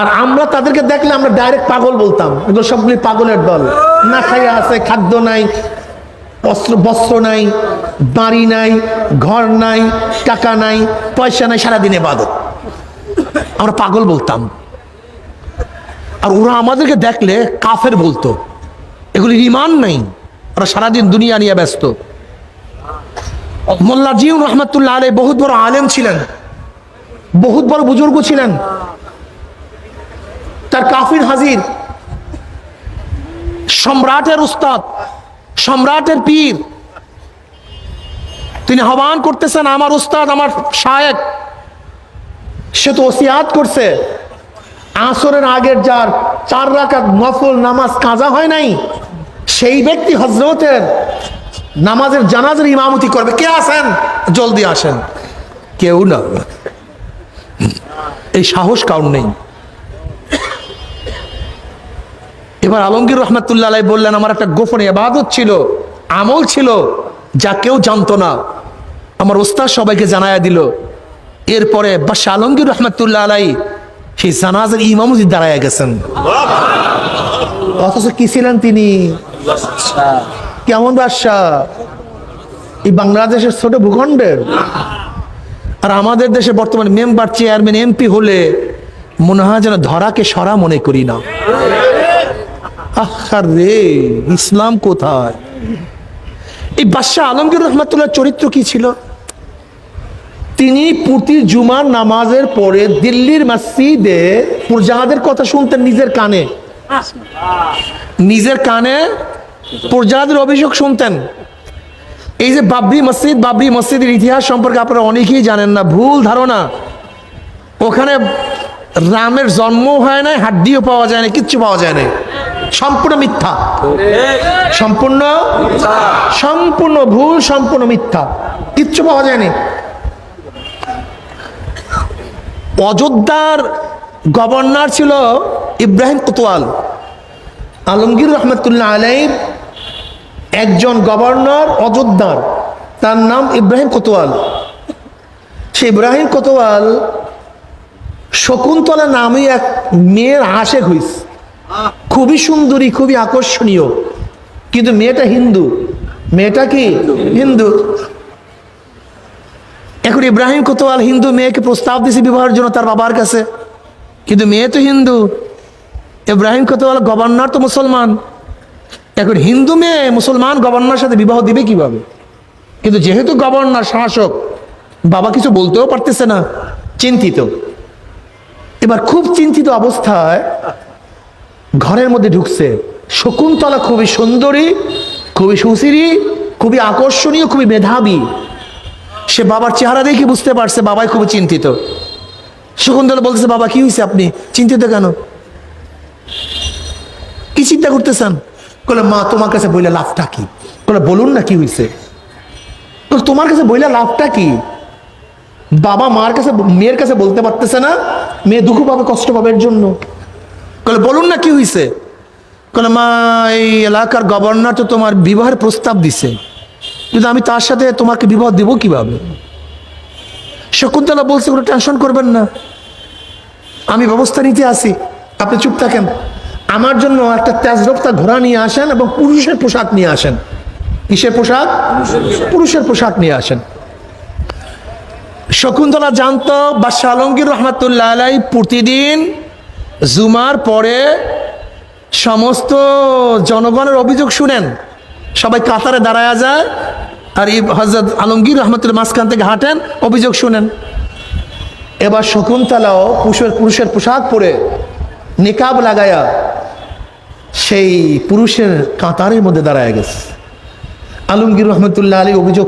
আর আমরা তাদেরকে দেখলে আমরা ডাইরেক্ট পাগল বলতাম। এগুলো সবগুলি পাগলের দল। না খাইয়া আছে, খাদ্য নাই, বস্ত্র নাই, বাড়ি নাই, ঘর নাই, টাকা নাই, পয়সা নাই, সারাদিন ইবাদত। আমরা পাগল বলতাম, আর ওরা আমাদেরকে দেখলে কাফের বলতো। এগুলি ঈমান নাই, ওরা সারাদিন দুনিয়া নিয়ে ব্যস্ত। মোল্লা জিউন রহমাতুল্লাহ আলাইহি বহুত বড় আলেম ছিলেন, বহুত বড় বুজুর্গ ছিলেন। তার কাফির হাজির, সম্রাটের উস্তাদ, সম্রাটের পীর, তিনি আহ্বান করতেছেন, আমার উস্তাদ, আমার শায়েখ, সে তো ওসিয়াত করছে আসরের আগের যার 4 রাকাত নফল নামাজ কাজা হয় নাই, সেই ব্যক্তি হযরতের নামাজের জানাজার ইমামতি করবে। কে আছেন? জলদি আসেন। কেউ না, এই সাহস কাউর নেই। এবার আলমগীর রহমাতুল্লাহ আলাইহি বললেন, আমার একটা গোপন ইবাদত ছিল, আমল ছিল, যা কেউ জানতো না, আমার ওস্তাদ সবাইকে জানায়া দিল। এরপরে বাদশাহ আলমগীর রহমাতুল্লাহ আলাইহি সেই জানাজার ইমামতি দাঁড়ায় গেছেন। অথচ কি ছিলেন তিনি? কেমন বাদশাহ? এই বাংলাদেশের ছোট ভূখণ্ডের। আর আমাদের দেশে বর্তমানে মেম্বার, চেয়ারম্যান, এমপি হলে মনে হয় যেন ধরাকে সরা মনে করি না। আরে ইসলাম কোথায়? এই বাদশাহ আলমগীর রহমাতুল্লাহ চরিত্র কি ছিল? তিনি প্রতি জুমার নামাজের পরে দিল্লির মসজিদে প্রজাদের কথা শুনতেন নিজের কানে, নিজের কানে প্রজাদের অভিযোগ শুনতেন। এই যে বাবরি মসজিদ, বাবরি মসজিদের ইতিহাস সম্পর্কে আপনারা অনেকেই জানেন না, ভুল ধারণা। ওখানে রামের জন্ম হয় নাই, হাড্ডিও পাওয়া যায় না, কিচ্ছু পাওয়া যায় না, সম্পূর্ণ মিথ্যা, সম্পূর্ণ ভুল, সম্পূর্ণ মিথ্যা, কিচ্ছু পাওয়া যায়নি। অযোধ্যার গভর্নর ছিল ইব্রাহিম কোতোয়াল। আলমগীর রহমাতুল্লাহ আলাইহির একজন গভর্নর অযোধ্যার, তার নাম ইব্রাহিম কোতোয়াল। সে ইব্রাহিম কোতোয়াল শকুন্তলা নামে এক মেয়ের আশেক হইছে, খুবই সুন্দরী, খুবই আকর্ষণীয়, কিন্তু মেয়েটা হিন্দু। মেয়েটা কি? হিন্দু। এখন ইব্রাহিম কোতোয়াল হিন্দু মেয়েকে প্রস্তাব দিয়েছে বিবাহের জন্য তার বাবার কাছে, কিন্তু মেয়ে তো হিন্দু। ইব্রাহিম কোতোয়াল গভর্নর তো মুসলমান, এখন হিন্দু মেয়ে মুসলমান গভর্নরের সাথে বিবাহ দিবে কিভাবে? কিন্তু যেহেতু গভর্নর শাসক, বাবা কিছু বলতেও পারতেছে না, চিন্তিত। এবার খুব চিন্তিত অবস্থায় ঘরের মধ্যে ঢুকছে শকুন্তলা, খুবই সুন্দরী, খুবই সুশীলী, খুবই আকর্ষণীয়, খুবই মেধাবী। সে বাবার চেহারা দেখে বুঝতে পারছে বাবাই খুবই চিন্তিত। শকুন্তলা বলতেছে, বাবা কি হয়েছে, আপনি চিন্তিত কেন, কি চিন্তা করতেছেন? বলে, মা তোমার কাছে বইলে লাভটা কি? বলে, বলুন না কি হয়েছে। তোমার কাছে বইলে লাভটা কি? বাবা মার কাছে, মেয়ের কাছে বলতে পারতেছে না, মেয়ে দুঃখ পাবে, কষ্ট পাবে এর জন্য। বলে, বলুন না কি হয়েছে। বলে, মা এই এলাকার গভর্নর তো তোমার বিবাহের প্রস্তাব দিছে, কিন্তু আমি তার সাথে তোমাকে বিবাহ দেব কিভাবে? শকুন্তলা বলছে, কোনো টেনশন করবেন না, আমি ব্যবস্থা নিতে আসি, আপনি চুপ থাকেন। আমার জন্য একটা তেজরপ্তা ঘোড়া নিয়ে আসেন এবং পুরুষের পোশাক নিয়ে আসেন। কিসের পোশাক? পুরুষের পোশাক নিয়ে আসেন। শকুন্তলা জানতো বাদশাহ আলমগীর রহমাতুল্লাহ আলাইহি প্রতিদিন জুমার পরে সমস্ত জনগণের অভিযোগ শুনেন, সবাই কাতারে দাঁড়ায়া যায়, আর এই হযরত আলমগীর রহমাতুল্লাহ মাঝখান থেকে হাঁটেন, অভিযোগ শুনেন। এবার শকুন্তলাও পুরুষের পোশাক পরে নিকাব লাগায়া সেই পুরুষের কাতারের মধ্যে দাঁড়ায় গেছে। আলমগীর রহমতুল্লাহ আলী অভিযোগ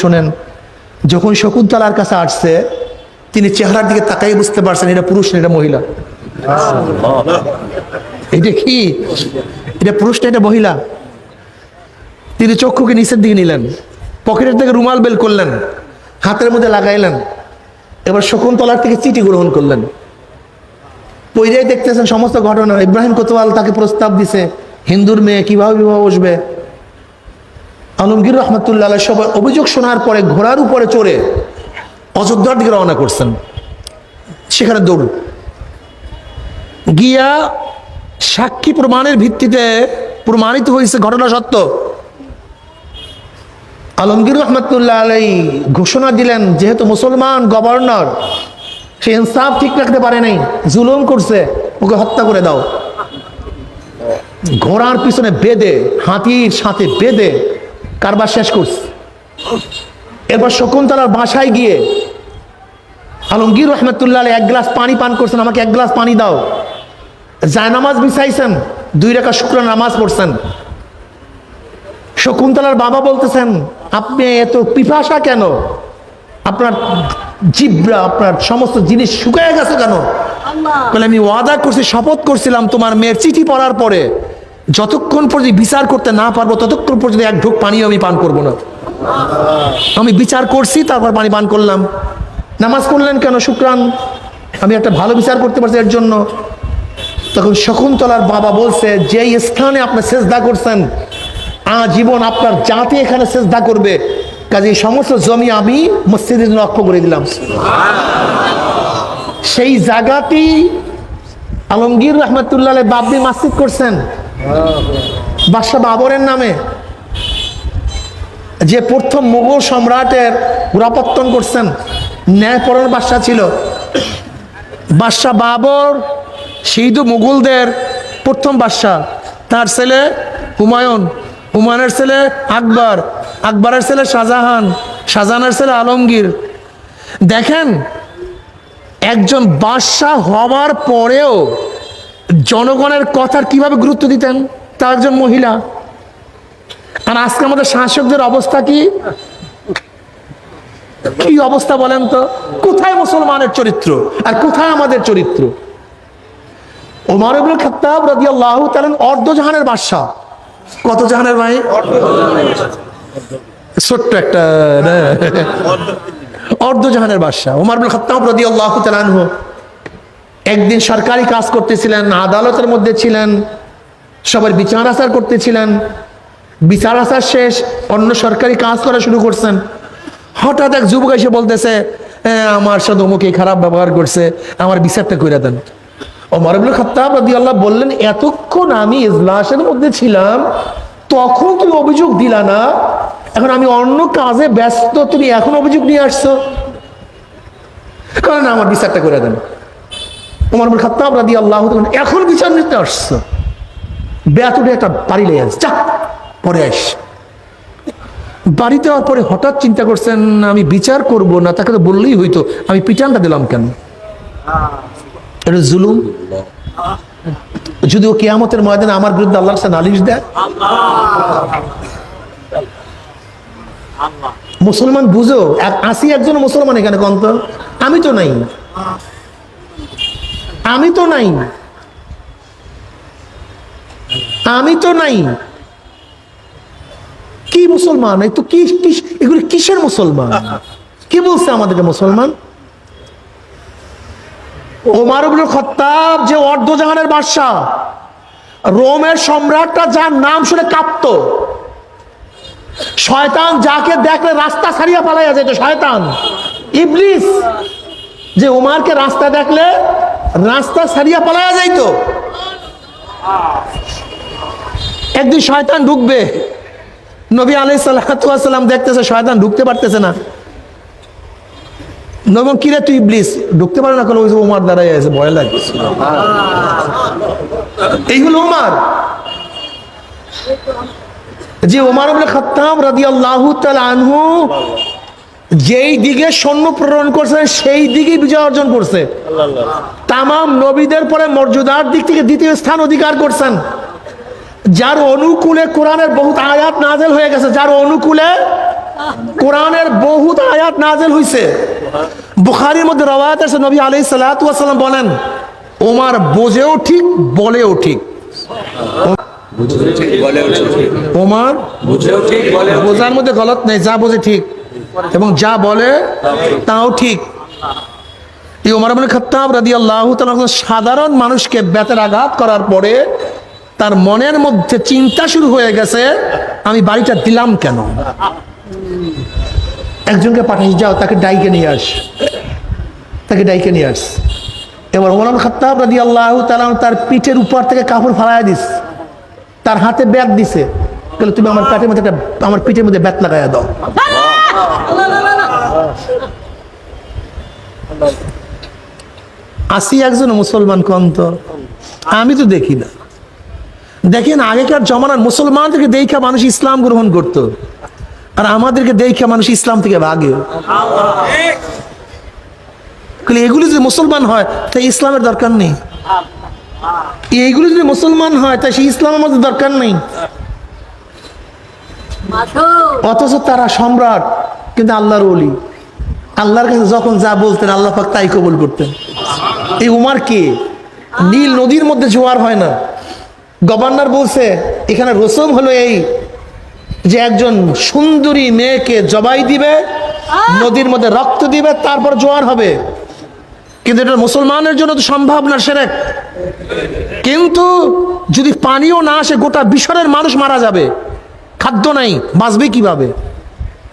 শোনেন। যখন শকুন্তলার কাছে আসছে, তিনি চেহারার দিকে তাকাই বুঝতে পারছেন এটা পুরুষ না এটা মহিলা। এটা কি? এটা পুরুষ না এটা মহিলা। তিনি চক্ষুকে নিচের দিকে নিলেন, পকেটের থেকে রুমাল বের করলেন, হাতের মধ্যে লাগাইলেন, এবার শকুন্তলার থেকে চিঠি গ্রহণ করলেন। পইরাই দেখতেছেন সমস্ত ঘটনা। ইব্রাহিম কোতোয়াল তাকে প্রস্তাব দিছে, হিন্দুর মেয়ে কিভাবে বিবাহ বসবে। আলমগীর রহমতুল্লাহ সবার অভিযোগ শোনার পরে ঘোড়ার উপরে চড়ে অযোধ্যার দিকে রওনা করছেন। সেখানে দৌড় গিয়া সাক্ষী প্রমাণের ভিত্তিতে প্রমাণিত হয়েছে ঘটনা সত্য। আলমগীর রহমতুল্লাহ আলাই ঘোষণা দিলেন, যেহেতু মুসলমান গভর্নর, সে ইনসাফ ঠিক রাখতে পারে নাই, জুলুম করছে, ওকে হত্যা করে দাও। ঘোড়ার পিছনে বেঁধে, হাতির সাথে বেঁধে কারবার শেষ করছে। এরপর শকুন্তলার বাসায় গিয়ে আলমগীর রহমতুল্লাহ আলাই এক গ্লাস পানি পান করছেন, আমাকে এক গ্লাস পানি দাও। জায়নামাজ বিছাইছেন, 2 রাকাত শুকরান নামাজ পড়ছেন। শকুন্তলার বাবা বলতেছেন, আপনি এত পিপাসা কেন? আপনার জিব্রা, আপনার সমস্ত জিনিস শুকায় গেছে কেন? বলে, আমি ওয়াদা করছি, শপথ করছিলাম তোমার মেয়ের চিঠি পড়ার পরে যতক্ষণ পর্যন্ত বিচার করতে না পারবো ততক্ষণ পর্যন্ত এক ঢোক পানিও আমি পান করবো না। আমি বিচার করছি, তারপর পানি পান করলাম। নামাজ পড়লেন কেন? শুকরান, আমি একটা ভালো বিচার করতে পারছি এর জন্য। তখন শকুন্তলার বাবা বলছে, যেই স্থানে আপনি সেজদা করছেন আজীবন আপনার জাতি এখানে সেজদা করবে, কাজে সমস্ত জমি আমি মসজিদের জন্য অক্ষ করে দিলাম। সেই জায়গাটি আলমগীর রহমতুল্লাহ বাবরি মসজিদ করছেন বাদশাহ বাবরের নামে, যে প্রথম মুঘল সম্রাটের গোড়াপত্তন করছেন। ন্যায়পরায়ণ বাদশাহ ছিল বাদশাহ বাবর, সেই তো মুঘলদের প্রথম বাদশাহ। তার ছেলে হুমায়ুন, হুমায়ুনের ছেলে আকবর, আকবরের ছেলে শাহজাহান, শাহজাহানের ছেলে আলমগীর। দেখেন, একজন বাদশাহ হওয়ার পরেও জনগণের কথার কিভাবে গুরুত্ব দিতেন, তা একজন মহিলা। আর আজকে আমাদের শাসকদের অবস্থা কি কি অবস্থা বলেন তো? কোথায় মুসলমানের চরিত্র আর কোথায় আমাদের চরিত্র? ওমর ইবনে খাত্তাব রাদিয়াল্লাহু তাআলা অর্ধজাহানের বাদশা। কত জাহানের ভাই? ছোট্ট একটা অর্ধজাহানের বাদশা ওমর ইবনে খাত্তাব রাদিয়াল্লাহু তাআলা আনহু একদিন সরকারি কাজ করতেছিলেন, আদালতের মধ্যে ছিলেন, সবার বিচার আচার করতেছিলেন। বিচার আচার শেষ, অন্য সরকারি কাজ করা শুরু করছেন। হঠাৎ এক যুবক এসে বলতেছে, আমার সাথে অমুকে খারাপ ব্যবহার করছে, আমার বিচারটা করে দেন। ওমর ইবনে খাত্তাব রাদিয়াল্লাহু বললেন, এতক্ষণ আমি ইজলাসের মধ্যে ছিলাম, তখন তুমি অভিযোগ দিলা না, এখন আমি অন্য কাজে ব্যস্ত, তুমি এখন অভিযোগ নিয়ে আসছো? কারণ আমার বিচারটা করে দেন। ওমর ইবনে খাত্তাব রাদিয়াল্লাহু তাআলা এখন বিচার নিতে আসছো? বেয়াতুটে একটা বাড়ি লেগে আসছে, যা পরে আস। বাড়িতে যাওয়ার পরে হঠাৎ চিন্তা করছেন, আমি বিচার করব না, তাকে তো বললেই হইতো, আমি পিটানটা দিলাম কেন? এটা জুলুম। যদি ও কিয়ামতের ময়দানে আমার বিরুদ্ধে আল্লাহর কাছে নালিশ দেয়, মুসলমান বুঝো, আসি একজন মুসলমান এখানে কন্ত, আমি তো নাই, আমি তো নাই, আমি তো নাই। কি মুসলমান? এই তো কি এগুলো কিসের মুসলমান? কি বলছে আমাদেরকে মুসলমান? ওমর ইবনে খাত্তাব যে অর্ধজাহানের বাদশা, রোমের সম্রাটটা যার নাম শুনে কাঁপত, শয়তান যাকে দেখলে রাস্তা ছাড়িয়া পালাইয়া যেত, শয়তান ইবলিস যে ওমরকে রাস্তা দেখলে রাস্তা ছাড়িয়া পালাইয়া যাইত। একদিন শয়তান ঢুকবে, নবী আলাইহিস সালাতু ওয়াস সালাম দেখতেছে শয়তান ঢুকতে পারতেছে না। নবী, কিরে তুই ইবলিস ঢুকতে পারে না? ওই যে ওমর দাঁড়াই আছে, ভয় লাগে। এই হলো ওমর, যে ওমর ইবনে খাত্তাব রাদিয়াল্লাহু তাআলা আনহু যেই দিকে সৈন্য প্রেরণ করছেন সেই দিকেই বিজয় অর্জন করছে। তামাম নবীদের পরে মর্যাদার দিক থেকে দ্বিতীয় স্থান অধিকার করছেন। যার অনুকূলে কোরআনের বহুত আয়াত নাজেল হয়ে গেছে, যার অনুকূলে কোরআনের বহুত আয়াত নাজেল হয়েছে। বুখারীর মধ্যে রওয়ায়াত আছে, নবী আলাইহিস সালাতু ওয়াস সালাম বলেন, ওমর বোঝেও ঠিক বলেও ঠিক। ওমর বোঝার মধ্যে গলত নেই, যা বোঝে ঠিক এবং যা বলে তাও ঠিক। এই ওমর ইবনে খাত্তাব রাদিয়াল্লাহু তাআলা সাধারণ মানুষকে বেতের আঘাত করার পরে তার মনের মধ্যে চিন্তা শুরু হয়ে গেছে, আমি বাড়িটা দিলাম কেন? একজনকে পাঠিয়ে, যাও তাকে ডাইকে নিয়ে আস, তাকে ডাইকে নিয়ে আস। এবার ওমর ইবনে খাত্তাব রাদিয়াল্লাহু তাআলা তার পিঠের উপর থেকে কাপড় ফালাইয়া দিস, তার হাতে ব্যাট দিছে, বলে তুমি আমার পেটের মধ্যে আমার পিঠের মধ্যে ব্যাট লাগাইয়া দাও। আসি একজন মুসলমান কন্ত, আমি তো দেখি না। দেখেন আগেকার জমানার মুসলমানদেরকে দেখা মানুষ ইসলাম গ্রহণ করত, আর আমাদেরকে দেখা মানুষ ইসলাম থেকে ভাগে। এগুলি যদি মুসলমান হয় তাই ইসলামের দরকার নেই, এইগুলি যদি মুসলমান হয় তাই সেই ইসলামের মধ্যে দরকার নেই। অথচ তারা সম্রাট কিন্তু আল্লাহর ওলি, আল্লাহর কাছে যখন যা বলতেন আল্লাহ পাক তাই কবুল করতেন। এই উমার কে? নীল নদীর মধ্যে জোয়ার হয় না, গভর্নর বলছে এখানে রসম হলো এই যে একজন সুন্দরী মেয়েকে জবাই দিবে, নদীর মধ্যে রক্ত দিবে, তারপর জোয়ার হবে। কিন্তু এটা মুসলমানের জন্য তো সম্ভব না, শিরক। কিন্তু যদি পানিও না আসে গোটা বিশ্বরের মানুষ মারা যাবে, খাদ্য নাই, বাঁচবে কিভাবে?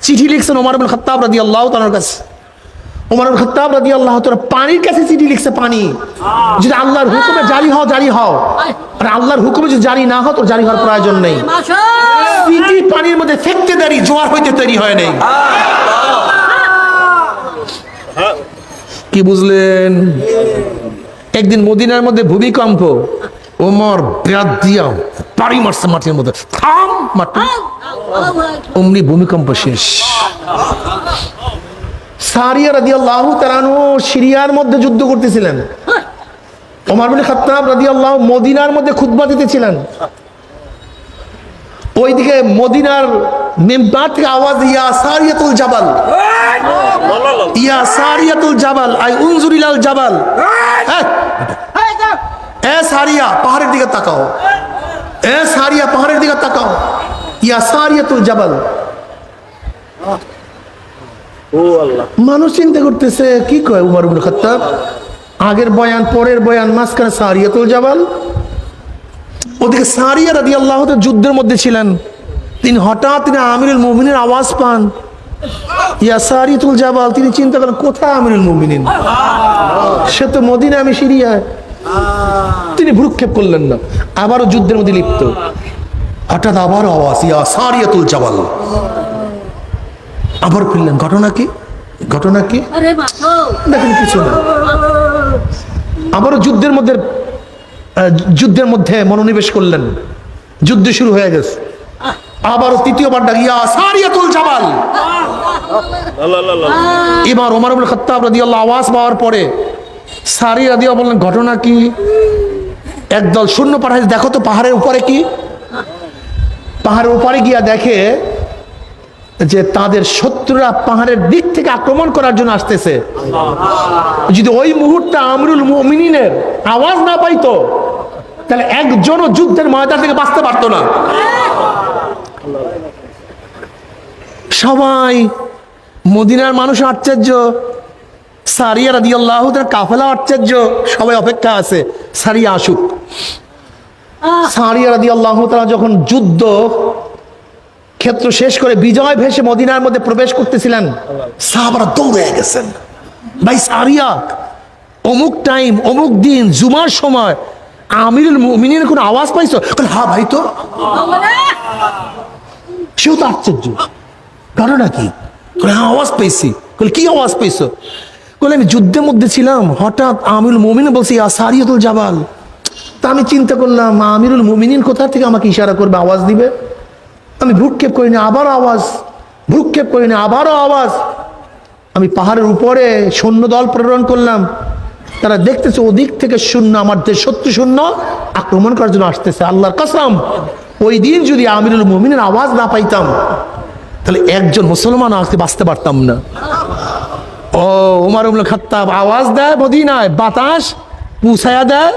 চিঠি লিখছেন ওমর ইবনে খাত্তাব রাদিয়াল্লাহু তাআলার কাছে। ওমর ইবনে খাত্তাব রাদিয়াল্লাহু তাআলা পানির কাছে চিঠি লিখছে, পানি যদি আল্লাহর হুকুমে জারি হও জারি হও, আর আল্লাহর হুকুমে যদি জারি না হও তো জারি হওয়ার প্রয়োজন নেই। চিঠি পানির মধ্যে ফেকতে দেরি, জোয়ার হইতে তৈরি হয় নাই। কি বুঝলেন? একদিন মদিনার মধ্যে ভূমিকম্প, ওমর ব্যাট দিয়া পাড়ি মারছে মাটির মধ্যে, থাম মাটি, অমনি ভূমিকম্প শেষ। সারিয়া রাদিয়াল্লাহু তাআলা সিরিয়ার মধ্যে যুদ্ধ করতেছিলেন, ওমর ইবনে খাত্তাব রাদিয়াল্লাহু মদিনার মধ্যে খুতবা দিতেছিলেন। ওইদিকে মদিনার মিম্বার থেকে আওয়াজ, ইয়া সারিয়াতুল জাবাল, ইয়া সারিয়াতুল জাবাল, আই উনজুর ইলাল জাবাল। এ সারিয়া পাহাড়ের দিকে তাকাও, এ সারিয়া পাহাড়ের দিকে তাকাও, ইয়া সারিয়াতুল জাবাল। মানুষ চিন্তা করতেছে কি কয় উমর ইবনে খাত্তাব, আগের বয়ান পরের বয়ান, মাঝখানে সারিয়াতুল জাবাল। ওদিকে সারিয়া রাদিয়াল্লাহু তাআলা যুদ্ধের মধ্যে ছিলেন, হঠাৎ তিনি আমিরুল মুমিনের আওয়াজ পান, ইয়া সারিয়াতুল জাবাল। তিনি চিন্তা করেন কোথায় আমিরুল মুমিনিন, সে তো মদিনা, আমি সিরিয়ায়। তিনি ভ্রুক্ষেপ করলেন না, আবারও যুদ্ধের মধ্যে লিপ্ত। হঠাৎ আবারও আওয়াজ, ইয়া সারিয়াতুল জাবাল। আবার ফিরলেন, ঘটনা কি, ঘটনা কি? দেখেন কিছু না। আবারও যুদ্ধের মধ্যে মনোনিবেশ করলেন, যুদ্ধ শুরু হয়ে গেছে। আবারও তৃতীয়বার ডাক, ইয়া সারিয়াতুল জাবাল। এবার ওমর ইবনে খাত্তাব রাদিয়াল্লাহু আওয়াজ পাওয়ার পরে সারিয়া রাদিয়াল্লাহু বললেন, ঘটনা কি? একদল সৈন্য পাঠায়, দেখো তো পাহাড়ের উপরে কি। পাহাড়ের উপরে গিয়া দেখে যে তাদের শত্রুরা পাহাড়ের দিক থেকে আক্রমণ করার জন্য আসতেছে। যদি ওই মুহূর্তে আমিরুল মুমিনিনের আওয়াজ না পাইতো তাহলে একজনও যুদ্ধের ময়দান থেকে বাঁচতে পারতো না। সবাই, মদিনার মানুষ আশ্চর্য, সারিয়া রাদিয়াল্লাহু তাআলা কাফেলা আশ্চর্য, সবাই অপেক্ষা আছে সারিয়া আসুক। সারিয়া রাদিয়াল্লাহু তাআলা যখন যুদ্ধ ক্ষেত্র শেষ করে বিজয় ভেসে মদিনার মধ্যে প্রবেশ করতেছিলেন, সাহাবারা দৌড়ে গেছেন, ভাই সারিয়া অমুক টাইম অমুক দিন জুমার সময় আমিরুল মুমিনিনের কোনো আওয়াজ পাইছো? হ্যাঁ ভাই, তো সেও তো আশ্চর্য, ঘটনা কি? হ্যাঁ আওয়াজ পেয়েছি। কি আওয়াজ পেয়েছো? আমি যুদ্ধের মধ্যে ছিলাম, হঠাৎ আমিরুল মুমিনিন বলছি ইয়া সারিয়াতুল জাবাল। তা আমি চিন্তা করলাম আমিরুল মুমিনিন কোথা থেকে আমাকে ইশারা করবে, আওয়াজ দিবে। আমি ভ্রুক্ষেপ করিনি, আবারও আওয়াজ, ভ্রুক্ষেপ করিনি, আবারও আওয়াজ। আমি পাহাড়ের উপরে সৈন্যদল প্রেরণ করলাম, তারা দেখতেছে ওদিক থেকে শূন্য, আমাদের শত্রু শূন্য আক্রমণ করার জন্য আসতেছে। আল্লাহর কসম, ওই দিন যদি আমিরুল মুমিনের আওয়াজ না পাইতাম তাহলে একজন মুসলমান আজকে বাঁচতে পারতাম না। ও ওমর ইবনে খাত্তাব আওয়াজ দেয় মদিনায়, বাতাস পুছায়া দেয়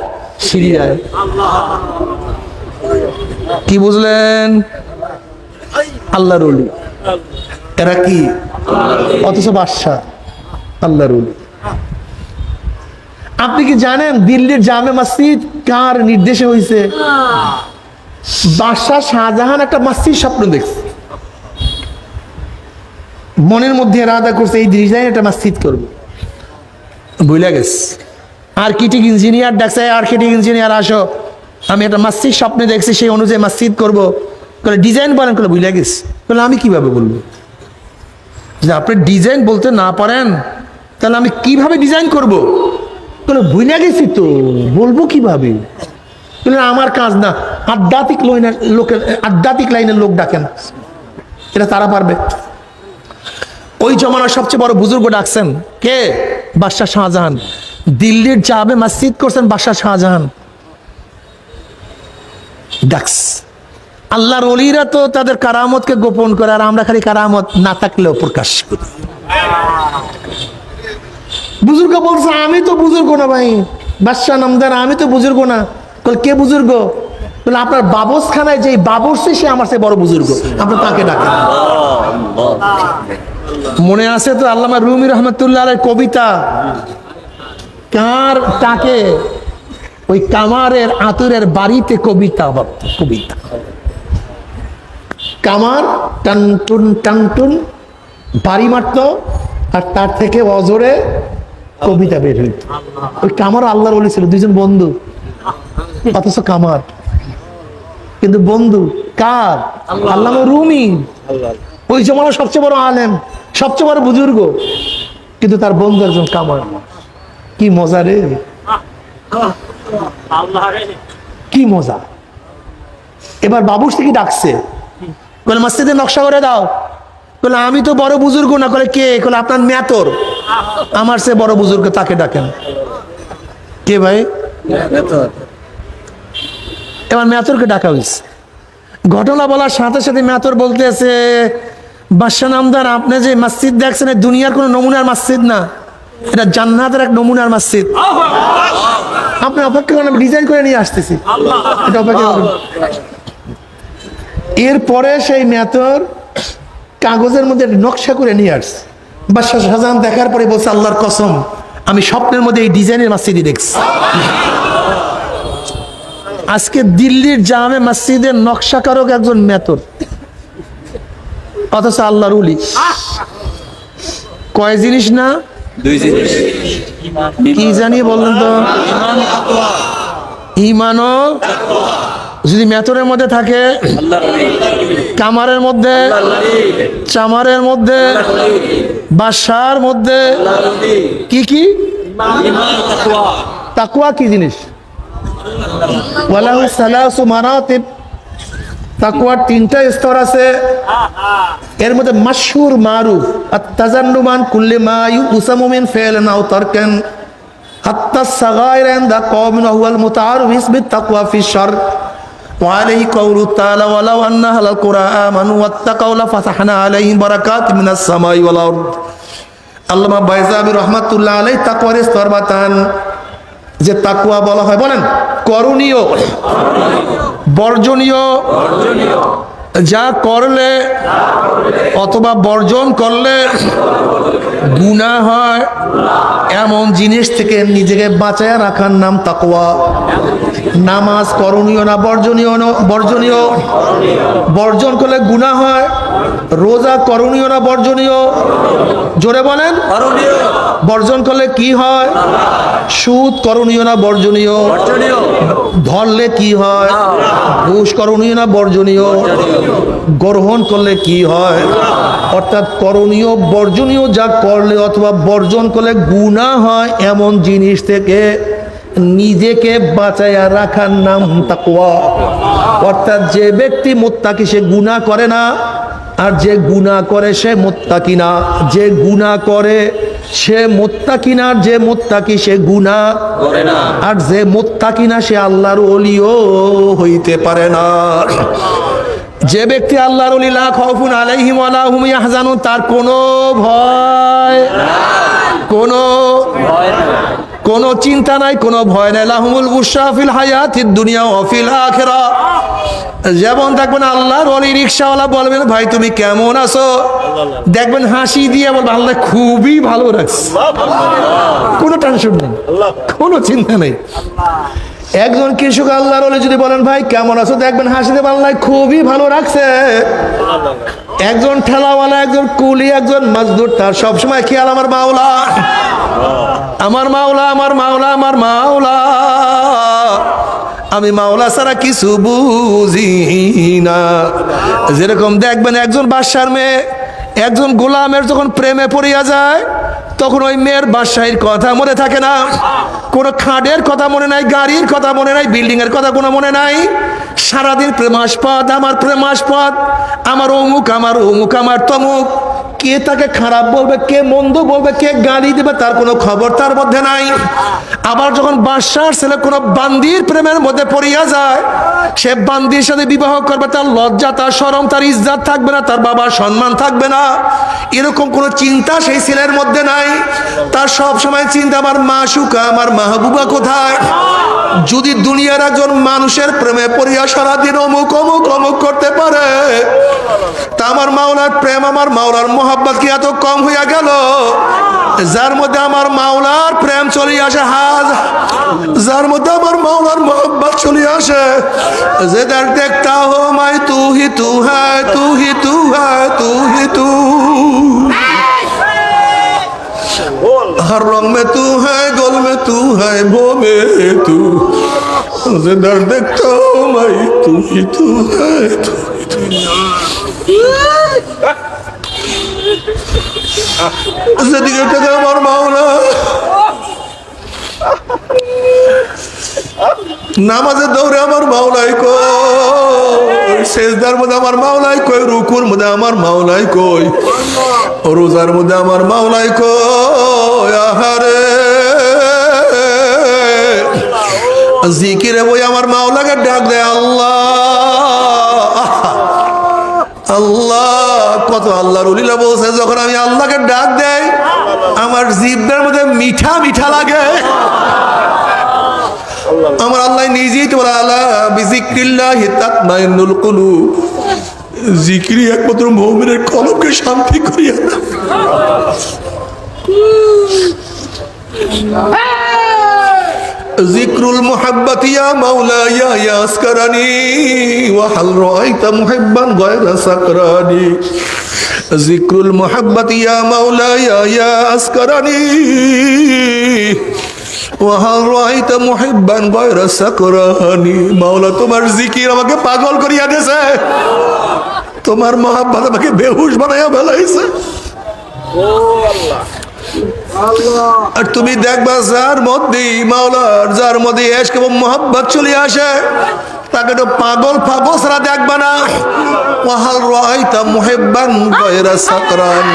সিরিয়ায়। কি বুঝলেন? আল্লাহর ওলি। এরা কি? অথচ বাদশা আল্লাহর ওলি। আপনি কি জানেন দিল্লির জামে মসজিদ কার নির্দেশে হয়েছে? বাদশাহ শাহজাহান একটা মসজিদ স্বপ্ন দেখছে, মনের মধ্যে এরাদা করছে এই ডিজাইন একটা মসজিদ করবে, ভুলে গেছে। আর্কিটেক্ট ইঞ্জিনিয়ার ডাকছে, আর্কিটেক্ট ইঞ্জিনিয়ার আসো, আমি একটা মসজিদ স্বপ্নে দেখছি, সেই অনুযায়ী মসজিদ করবো। বলে ডিজাইন বলেন, বলে ভুলে গেছে। বলে আমি কিভাবে বলবো? যে আপনি ডিজাইন বলতে না পারেন তাহলে আমি কিভাবে ডিজাইন করব? বলে ভুলে গেছি তো, বলবো কিভাবে? বলে আমার কাজ না, আধ্যাত্মিক লাইনের লোক ডাকেন, এটা তারা পারবে। ওই জমানার সবচেয়ে বড় বুজুর্গ ডাকছেন কে? বাদশাহ শাহজাহান। দিল্লির জামে মসজিদ করছেন বাদশাহ শাহজাহান, ডাকস। আল্লাহর ওলিরা তো তাদের কারামতকে গোপন করে, আর আমরা খালি কারামত না থাকলেও প্রকাশ করি। বুজুর্গ বলছে আমি তো বুজুর্গ না ভাই, বাদশাহ নামদার আমি তো বুজুর্গ না। বলে কে বুজুর্গ? বলে আপনার বাবসখানায় যে বাবরসি সে আমার সে বড় বুজুর্গ, আপনার তাকে ডাকেন। মনে আছে তো আল্লামা রুমি রহমতুল্লাহ আলাইহির কবিতা, কার তাকে? ওই কামারের আতুরের বাড়িতে কবিতা, কবিতা কামার টানটুন টানটুন বাড়ি মারত, আর তার থেকে অজরে কবিতা বের হইত। ওই কামার আল্লাহর ওলি ছিল, দুইজন বন্ধু, অথচ কামার কিন্তু বন্ধু কার? আল্লামা রুমি। ওই জমানার সবচেয়ে বড় আলেম, সবচেয়ে বড় বুজুর্গ, কিন্তু তার বন্ধু একজন কামার। কি মজা রে, কি মজা। এবার বাবুর থেকে ডাকছে, বলে মসজিদে নকশা করে দাও। বলে আমি তো বড় বুজুর্গ না। বলে কে? বলে আপনার মেয়াতর, আমার সে বড় বুজুর্গ, তাকে ডাকেন। কে ভাই? এবার মেয়াতরকে ডাকা হয়েছে। ঘটনা বলার সাথে সাথে মেয়াতর বলতেছে, বাদশাহ নামদার আপনি যে মসজিদ দেখছেন দুনিয়ার কোন নমুনার মসজিদ না, এটা জান্নাতের এক নমুনার মসজিদ। আপনি অপেক্ষা করেন, ডিজাইন করে নিয়ে আসতেছি, এটা অপেক্ষা করুন। এরপরে সেই মেয়াতর কাগজের মধ্যে নকশা করে নিয়ে আসছে। বাদশাহ শাহজাহান দেখার পরে বলছে আল্লাহর কসম, আমি স্বপ্নের মধ্যে এই ডিজাইনের মসজিদই দেখছি। আজকে দিল্লির জামে মসজিদের নকশাকারক একজন মেয়াতর, অথচ আল্লাহর ওলি। কয় জিনিস না? দুই জিনিস। কি জানি বললেন তো? ঈমান ও তাকওয়া। যদি মেয়াতরের মধ্যে থাকে, কামারের মধ্যে, চামারের মধ্যে, বাদশার মধ্যে, কি কি? তাকওয়া কি জিনিস? ওয়ালাহু সালাসু মারাতিব, তাকওয়ার তিনটা স্তর আছে। এর মধ্যে মাশহুর মারুফ আত-তাজান্নুমান কুল্লি মা ইউসামু মিন ফি'লিন আও তারকান হাত্তা সাগাইর ইনদা কওমিন ওয়া হুয়াল মুতাআরিফ বিত-তাকওয়া ফি শারর ওয়া আলাইহি কাউলু তাআলা ওয়ালাউ আন্না আহলাল কুরআ আমানু ওয়াত্তাকাউ লাফাতাহনা আলাইহিম বারাকাতিম মিনাস সামাই ওয়াল আরদ। আল্লামা বাইজাবি রাহমাতুল্লাহ আলাইহি তাকওয়ার স্তর বাতান। যে তাকওয়া বলা হয়, বলেন করণীয়, বর্জনীয়, যা করলে অথবা বর্জন করলে গুনাহ হয় এমন জিনিস থেকে নিজেকে বাঁচায় রাখার নাম তাকওয়া। নামাজ করণীয় না বর্জনীয়? বর্জনীয়। বর্জন করলে গুনাহ হয়। রোজা করণীয় না বর্জনীয়? জোরে বলেন। বর্জন করলে কি হয়? সুদ করণীয় না বর্জনীয়? ধরলে কি হয়? ঘুষ করণীয় না বর্জনীয়? গ্রহণ করলে কি হয়? অর্থাৎ করণীয় বর্জনীয় যা করলে অথবা বর্জন করলে গুনাহ হয় এমন জিনিস থেকে নিজেকে বাঁচাইয়া রাখার নাম তাকওয়া। অর্থাৎ যে ব্যক্তি মুত্তাকি সে গুনাহ করে না, আর যে গুনাহ করে সে মুত্তাকি না। যে গুনাহ করে সে মুত্তাকি না, যে মুত্তাকি সে গুনাহ করে না, আর যে মুত্তাকি না সে আল্লাহর ওলিও হইতে পারে না। যে ব্যক্তি আল্লাহর ওলি লা খাউফুন আলাইহিম ওয়া লা হুম ইয়াহজানুন, তার কোনো ভয় কোনো চিন্তা নাই, কোনো ভয় নাই। লাহুমুল বুশরা ফিল হায়াতিদ দুনিয়া ওয়া ফিল আখিরাহ। যেমন দেখবেন আল্লাহর ওলি রিকশাওয়ালা বলবেন ভাই তুমি কেমন আছো, দেখবেন হাসি দিয়ে বলবে আল্লাহ খুবই ভালো রাখছে, কোনো টেনশন নেই, কোনো চিন্তা নেই। একজন কৃষক আল্লাহর ওলি যদি বলেন ভাই কেমন আছো, দেখবেন হাসি দিয়ে আল্লাহ খুবই ভালো রাখছে। একজন ঠেলাওয়ালা, একজন কুলি, একজন মজদুর, তার সবসময় খেয়াল আমার মাওলা, আমার মাওলা, আমার মাওলা, আমার মাওলা, আমি মাওলা ছাড়া কিছু বুঝি না। যেরকম দেখবেন একজন বাদশার মেয়ে একজন গোলামের যখন প্রেমে পড়িয়া যায়, তখন ওই মেয়ের বাদশাহীর কথা মনে থাকে না, কোনো খাটের কথা মনে নাই, গাড়ির কথা মনে নাই, বিল্ডিং এর কথা কোনো মনে নাই। সারাদিন প্রেমাস্পদ, আমার প্রেমাস্পদ, আমার অমুক, আমার অমুক, আমার তমুক। কে তাকে খারাপ বলবে, কে মন্দ বলবে, কে গালি দেবে, তার কোনো খবর তার মধ্যে নাই। আবার যখন বাদশার ছেলে কোনো বান্দির প্রেমের মধ্যে পড়িয়া যায়, সে বান্দির সাথে বিবাহ করবে, তার লজ্জা, তার শরম, তার ইজ্জত থাকবে না, তার বাবার সম্মান থাকবে না, এরকম কোনো চিন্তা সেই ছেলের মধ্যে নাই। তার সব সময় চিন্তা আমার মাশুকা, আমার মাহবুবা কোথায়। যদি দুনিয়ার একজন মানুষের প্রেমে পড়িয়া সারাদিন অমুক অমুক অমুক করতে পারে, তা আমার মাওলার প্রেম, আমার মাওলার মোহাব্বত কি এত কম হইয়া গেল? যার মধ্যে আমার মাওলার প্রেম চলে আসে, যার মধ্যে আমার মাওলার মোহাব্বত চলে আসে, যে দেখতা হো মাই তু হি তু হ্যায়, তু হি তু হ্যায়, তু হি তু, हर रंग में तू है, गोल में तू है, वो में तू, मुझे दर्द देखता हूँ मैं, तू ही तू है, तू ही तू। जिंदगी का আমার মাওলা, নামাজের দৌড়ে আমার মাওলাই কই, সেজদার মধ্যে আমার মাওলাই কই, রুকুর মধ্যে আমার মাওলাই কই, রোজার মধ্যে আমার মাওলাই কই। আহারে জিকিরে বই আমার মাওলাকে ডাক দেয় আল্লাহ আল্লাহ। কত আল্লাহর ওলিরা বলছে যখন আমি আল্লাহকে ডাক দেই আমার জিহ্বার মধ্যে মিঠা মিঠা লাগে। আমার আল্লাহ নিজেই তো বলে আলা বিজিক্রিল্লাহি তাতমাইন্নুল কুলুব, জিকিরই একমাত্র মুমিনের কলবকে শান্তি করিয়া দেয়। জিক্রুল মুহাব্বতি ইয়া মাওলায়া ইয়া আসকারানি ওয়া হাল রাআইতা মুহিব্বান গায়রা সাকরানি। জিক্রুল মুহাব্বতি ইয়া মাওলায়া ইয়া আসকারানি ওয়া হাল রাআইতা মুহিব্বান গায়রা সাকরানি। মাওলা তোমার জিকির আমাকে পাগল করিয়া দিয়েছে, তোমার মহাব্বত আমাকে বেহুশ বানাইয়া ফেলাইছে। আর তুমি দেখবা যার মধ্যে মাওলার, যার মধ্যে ইশক এবং মহব্বত চলে আসে, তাকে তো পাগল পাগল ছাড়া দেখবা না। ওয়াহাল রাআইতা মুহিব্বান গায়রা সাকরান,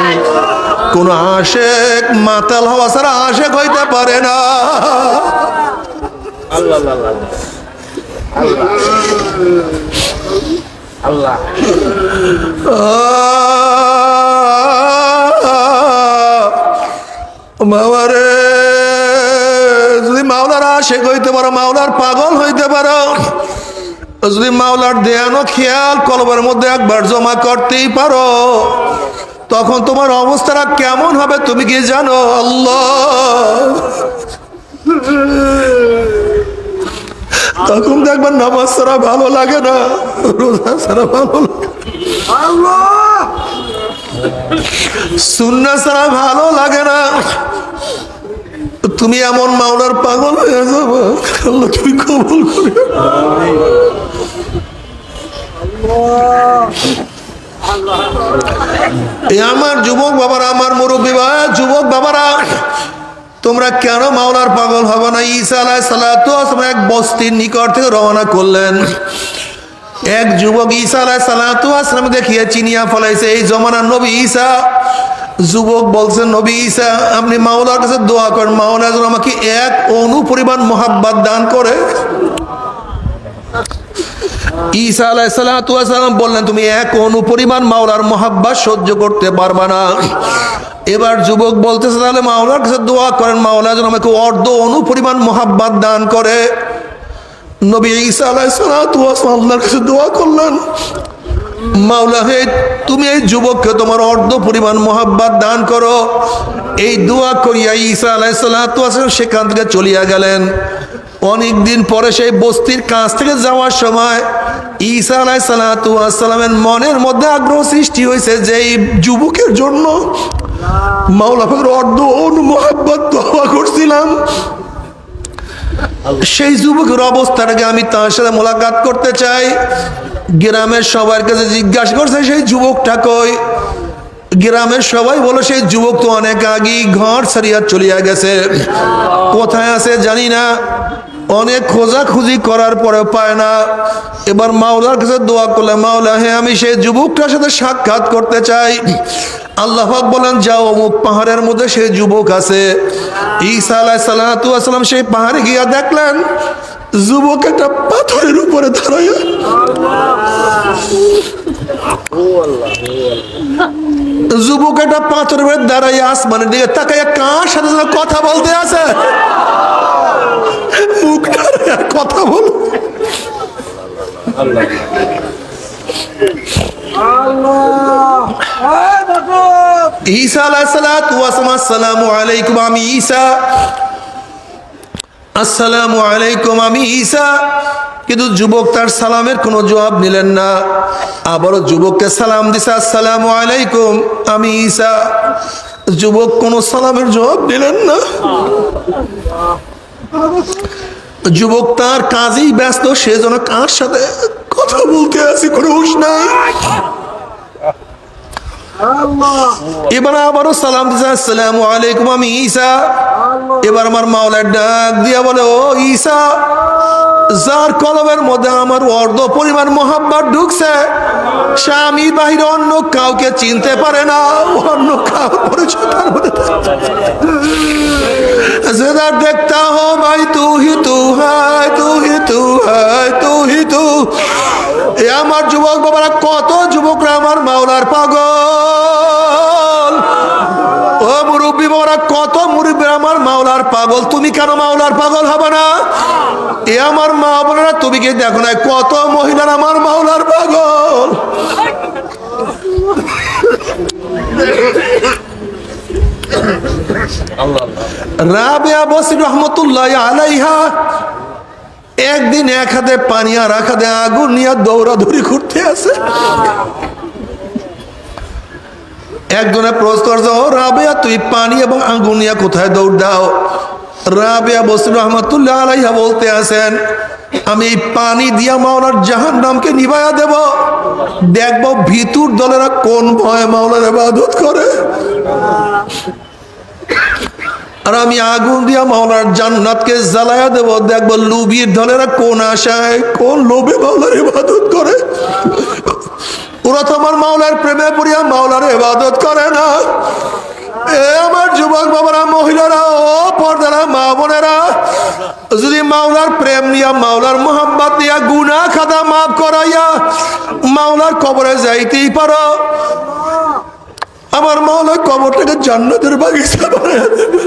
কোন আশিক মাতাল হওয়া ছাড়া আশিক হইতে পারে না। আল্লাহ আল্লাহ আল্লাহ মাওয়ারে, যদি মাওলার আশিক হইতে পারো, মাওলার পাগল হইতে পারো, যদি মাওলার ধ্যান ও খেয়াল কলবের মধ্যে একবার জমা করতেই পারো, তখন তোমার অবস্থাটা কেমন হবে তুমি কি জানো? আল্লাহ, তখন দেখবেন নামাজ ছাড়া ভালো লাগে না, রোজা ছাড়া ভালো লাগে, সুন্নাহ ছাড়া ভালো লাগে না। তুমি এমন মাওলার পাগল হয়ে যাবো, আল্লাহ তুমি কবুল করে। আমার যুবক বাবারা, আমার মুরব্বী ভাই, যুবক বাবারা, তোমরা কেন মাওলার পাগল হবে না? ঈসা আলাইহিস সালাতু ওয়াস সালাম এক বস্তির নিকট থেকে রওনা করলেন। এক যুবক ঈসা আলাইহিস সালাতু ওয়াস সালাম দেখিয়ে চিনিয়া ফলাইছে এই জমানার নবী ঈসা। যুবক বলছেন, নবী ঈসা আপনি মাওলার কাছে দোয়া করেন, মাওলা যেন আমাকে এক অণু পরিমাণ মোহাব্বত দান করে। ঈসা আলাইহিস সালাতু ওয়াস সালাম বললেন, তুমি এক অণু পরিমাণ মাওলার মোহাব্বত সহ্য করতে পারবা না। এবার যুবক বলতেছে, তাহলে মাওলার কাছে দোয়া করেন, মাওলা যেন আমাকে অর্ধ অণু পরিমাণ মোহাব্বত দান করে। নবী ঈসা আলাইহিস সালাতু ওয়াস সালাম আল্লাহর কাছে দোয়া করলেন, মাওলা হে তুমি এই যুবককে তোমার অর্ধ পরিমাণ মোহাব্বত দান করো। এই দোয়া করিয়া ঈসা আলাইহিস সালাতু ওয়াস সালাম সেখান থেকে চলিয়া গেলেন। অনেকদিন পরে সেই বস্তির কাছ থেকে যাওয়ার সময় ঈসা আলাইহিস সালাতু ওয়াস সালামের মনের মধ্যে আগ্রহ সৃষ্টি হয়েছে যে এই যুবকের জন্য মাওলা পাকের অর্ধ অণু মোহাব্বত দোয়া করছিলাম, সেই যুবকের অবস্থাটাকে আমি তার সাথে মোলাকাত করতে চাই। গ্রামের সবার কাছে জিজ্ঞাসা করছে সেই যুবকটা কই। গ্রামের সবাই বলো সেই যুবক তো অনেক আগেই ঘর ছাড়িয়া চলিয়া গেছে, কোথায় আছে জানি না। অনেক খোঁজাখুঁজি করার পরে পায় না। এবার মাওলার কাছে দোয়া করলে, মাওলা হে আমি সেই যুবকটার সাথে সাক্ষাৎ করতে চাই। আল্লাহ পাক বলেন, যাও অমুক পাহাড়ের মধ্যে সেই যুবক আছে। ঈসা আলাইহিস সালাতু ওয়াস সালাম সেই পাহাড়ে গিয়া দেখলেন যুবক একটা পাথরের উপরে দাঁড়ায়। যুবক একটা পাথরের উপরে দাঁড়াইয়া আসমানের দিকে তাকাইয়া কার সাথে যেন কথা বলতে আছে। কথা বল। ঈসা আলাইহিস সালাতু ওয়াস সালাম, আসসালামু আলাইকুম আমি ঈসা, আসসালামু আলাইকুম আমি ঈসা। কিন্তু যুবক তার সালামের কোনো জবাব নিলেন না। আবারও যুবককে সালাম দিছে, আসসালামু আলাইকুম আমি ঈসা। যুবক কোনো সালামের জবাব দিলেন না। যুবক তার কাজেই ব্যস্ত, সেজন্য কার সাথে কথা বলতে আছে কোনো হুঁশ নাই। এবার আবারও সালাম দিছে, আসসালামু আলাইকুম আমি ঈসা। এবার আমার মাওলা ডাক দিয়া বলে, ও ঈসা, যার কলবের মধ্যে আমার অর্ধ পরিমাণ মোহাব্বত ঢুকছে সে আমি বাহিরে অন্য কাউকে চিনতে পারে না, অন্য কাউর পরিচয় তার মধ্যে जिधर देखता हो भाई तू ही तू है, तू ही तू है, तू ही तू। এ আমার যুবক বাবারা, কত যুবকরা আমার মাওলার পাগল। ও মুরব্বী বাবারা, কত মুরব্বী আমার মাওলার পাগল। তুমি কেন মাওলার পাগল হবে না? এ আমার মা বোনেরা, তুমি কি দেখো না কত মহিলার আমার মাওলার পাগল। রাবিয়া বসরি রহমতুল্লাহ আলাইহা একদিন এক হাতে পানি আর এক হাতে আগুন নিয়ে দৌড়াদৌড়ি করতে আছে। একজনে প্রশ্ন করছে, ও রাবিয়া তুই পানি এবং আগুন নিয়ে কোথায় দৌড় দাও? রাবিয়া বসরি রহমতুল্লাহ আলাইহা বলতে আছেন, আমি এই পানি দিয়া মাওলার জাহান্নামকে নিভাইয়া দেব, দেখবো ভিতর দলেরা কোন ভয়ে মাওলার ইবাদত করে। আর আমি আগুন দিয়া মাওলার জান্নাতকে জ্বালায়া দেব, দেখবো লুবির দলেরা কোন আশায় কোন লোভে মাওলার ইবাদত করে। ওরা তো আমার মাওলার প্রেমে পড়িয়া মাওলার ইবাদত করে না। এ আমার যুবক বাবারা, মহিলারা, ও পর্দারা মা বোনেরা, যদি মাওলার প্রেম নিয়া মাওলার মোহাম্মত নিয়া গুনাহ খাতা মাফ করাইয়া মাওলার কবরে যাইতেই পারো, আমার মাওলা কবরটাকে জান্নাতের বাগিচা বানায় দেবে।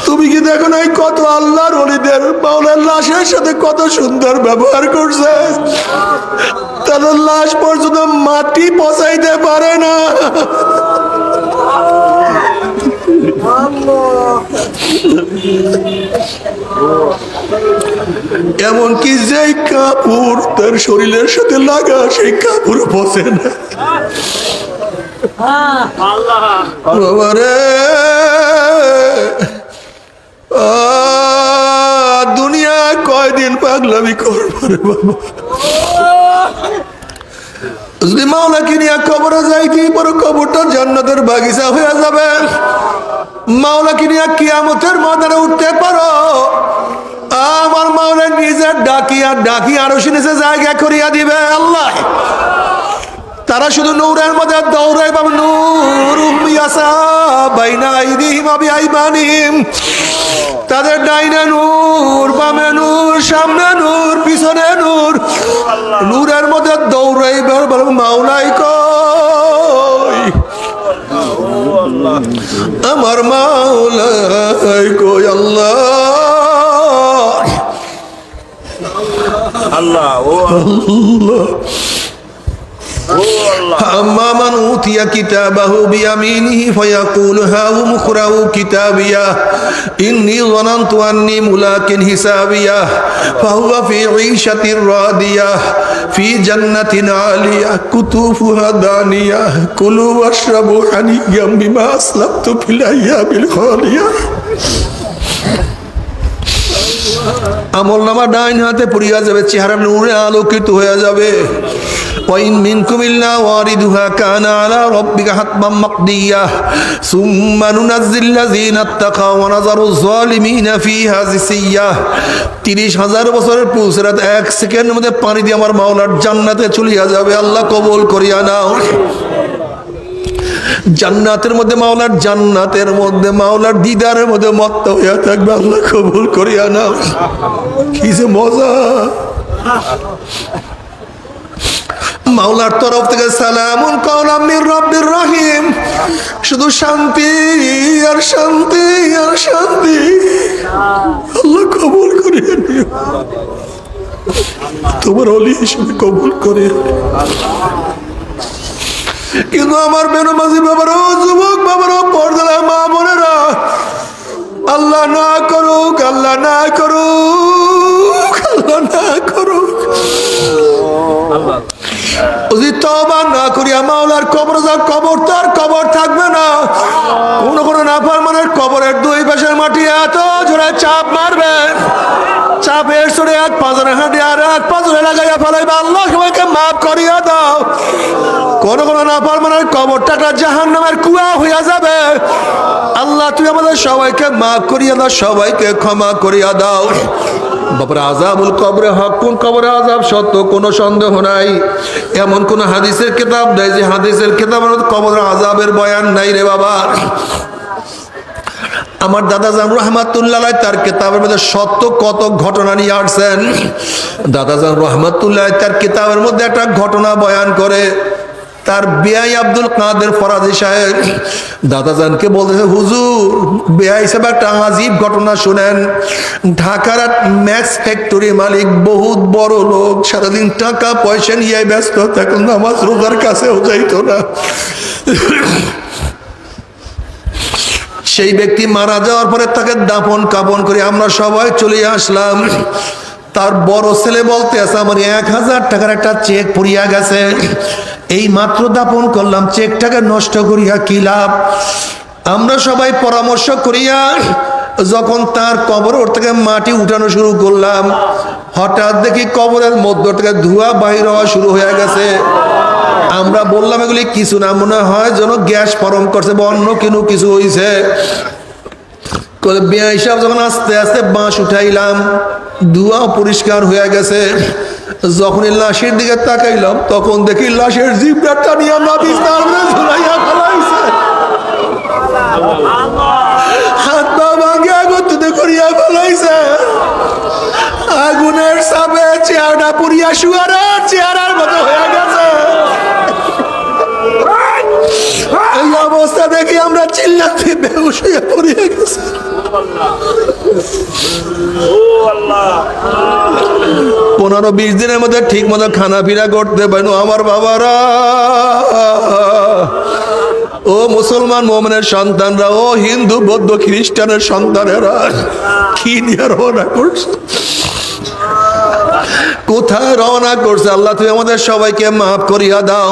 তুমি কি দেখো না কত আল্লাহর ওলিদের মাওলার লাশের সাথে কত সুন্দর ব্যবহার করছে। তাদের লাশ পর্যন্ত মাটি পচাইতে পারে না। এমনকি যেই কাপড় তার শরীরের সাথে লাগা সেই কাপড় পচে না। দুনিয়া কয়দিন পাগলামি করবো রে বাবা। যদি মাওলাকে নিয়ে কবরে যাইতেই পারো, কবরটা জান্নাতের বাগিচা হয়ে যাবে। মাওলাকে নিয়ে কিয়ামতের ময়দানে উঠতে পারো, আমার মাওলা নিজের ডাকি আর আরো শুনেছে জায়গা করিয়া দিবে আল্লাহ। তারা শুধু নূরের মধ্যে দৌড়ায় পাবে, নূরুম ইয়াসা বাইনা আইদিহিম ওয়া বিআইমানিহিম, তাদের ডাইনে নূর, বামে নূর, সামনে নূর, পিছনে নূর, নূরের মধ্যে দৌড়াই বলবে মাওলাই কই, আমার মাওলাই কই, আল্লাহ আল্লাহ ও আল্লাহ। আল্লাহ أما من أوتي كتابه بيمينه فيقول هاؤم اقرءوا كتابيه إني ظننت أني ملاق حسابيه فهو في عيشة راضية في جنة عالية قطوفها دانية كلوا واشربوا هنيئا بما أسلفتم في الأيام الخالية। আমল নামা ডাইন হাতে পড়িয়া যাবে, চেহারা নূরে আলোকিত হয়ে যাবে। ওয়াইন মিনকুম ইল্লা ওয়ারিদুহা কানা আলা রাব্বিকা হাতমান মাকদিয়া সুম্মা নুনাজ্জিল লাযিনা ইত্তাকাউ ওয়া নাযারু যালিমিনা ফিহা জিসিয়া। ৩০,০০০ বছরের পুসরাত ১ সেকেন্ডের মধ্যে পানি দিয়ে আমার মাওলার জান্নাতে চলিয়া যাবে। আল্লাহ কবুল করিয়া নাও। জান্নাতের মধ্যে মাওলার, জান্নাতের মধ্যে মাওলার দিদারের মধ্যে মত্ত হইয়া থাকবে। আল্লাহ কবুল করিয়া নাও। কি যে মজা! মাওলার তরফ থেকে সালামুন কাওলাম মির রাব্বির রহিম, শুধু শান্তি আর শান্তি আর শান্তি। আল্লাহ কবুল করিয়া নিও, তোমার ওলি হিসেবে কবুল করে। কিন্তু আমার বেনমাজি বাবারও, যুবক বাবারও, পর্দার মা বোনেরা, আল্লাহ না করুক, আল্লাহ না করুক, আল্লাহ না করুক, যদি তওবা না করিয়া মাওলার কবর যা, কবর তো আর কবর থাকবে না। কোন কোন নাফরমানের কবরের দুই পাশের মাটি এত জোরে চাপ মারবে, চাপের সরে এক পাঁজরে হাঁটি আর এক পাঁজরে লাগাইয়া ফেলাইবে। আল্লাহ সবাইকে মাফ করিয়া দাও। কোন কোন নাফরমানের কবরটা একটা জাহান্নামের কুয়া হইয়া যাবে। আল্লাহ তুমি আমাদের সবাইকে মাফ করিয়া দাও, সবাইকে ক্ষমা করিয়া দাও। বাবার আযাবুল কবরে হক, কোন কবরে আযাব সত্য কোনো সন্দেহ নাই। এমন কোন হাদিসের কিতাব নাই যে হাদিসের কিতাবের মধ্যে কবরের আযাবের বয়ান নাই রে বাবা। আমার দাদা জান রহমাতুল্লাহ তার কিতাবের মধ্যে সত্য কত ঘটনা নিয়ে আসছেন। দাদা জান রহমাতুল্লাহ তার কিতাবের মধ্যে একটা ঘটনা বয়ান করে। তার বেয়াই আব্দুল কাদের ফরাজি সাহেব দাদাজানকে বলতেছে, হুজুর বেয়াই হিসেবে একটা আজীব ঘটনা শুনেন। ঢাকার ম্যাক্স ফ্যাক্টরি মালিক, বহুত বড় লোক, সারাদিন টাকা পয়সা নিয়ে ব্যস্ত থাকলেন, নামাজ রোজার কাছেও যাইতো না। সেই ব্যক্তি মারা যাওয়ার পরে তাকে দাফন কাফন করে আমরা সবাই চলে আসলাম। তার বড় ছেলে বলতে আছে, আমার ১,০০০ টাকার একটা চেক পড়িয়া গেছে, এই মাত্র দাপন করলাম, চেকটাকে নষ্ট করিয়া কি লাভ। আমরা সবাই পরামর্শ করিয়া যখন তার কবর থেকে মাটি উঠানো শুরু করলাম, হঠাৎ দেখি কবরের মধ্য থেকে ধোঁয়া বাহির হওয়া শুরু হয়ে গেছে। আমরা বললাম এগুলি কিছু না, মনে হয় যেন গ্যাস ফরম করছে বা অন্য কিছু হয়েছে। বেয়াই সাহেব যখন আস্তে আস্তে বাঁশ উঠাইলাম, ধোঁয়া পরিষ্কার হয়ে গেছে। যখন লাশের দিকে তাকাইলাম, তখন দেখি লাশের জিভটা টানিয়া বিছানার মধ্যে ঝুলাইয়া ফেলাইছে, হাত পা ভাঙিয়া গতিতে করিয়া ফেলাইছে। আগুনের চাপে চেহারাটা পুড়িয়া শুয়ারের চেহারার মতো হয়ে গেছে। এই অবস্থা দেখি আমরা চিল্লাতে বেহুশ হয়ে পড়িয়া গেছে। 15-20 দিনের মধ্যে ঠিক মতো খানা ফিরা করতে পারেন আমার বাবারা। ও মুসলমান মোমেনের সন্তানরা, ও হিন্দু বৌদ্ধ খ্রিস্টানের সন্তানেরা, কি নিয়ে রওনা করছে, কোথায় রওনা করছে? আল্লাহ তুমি আমাদের সবাইকে মাফ করিয়া দাও।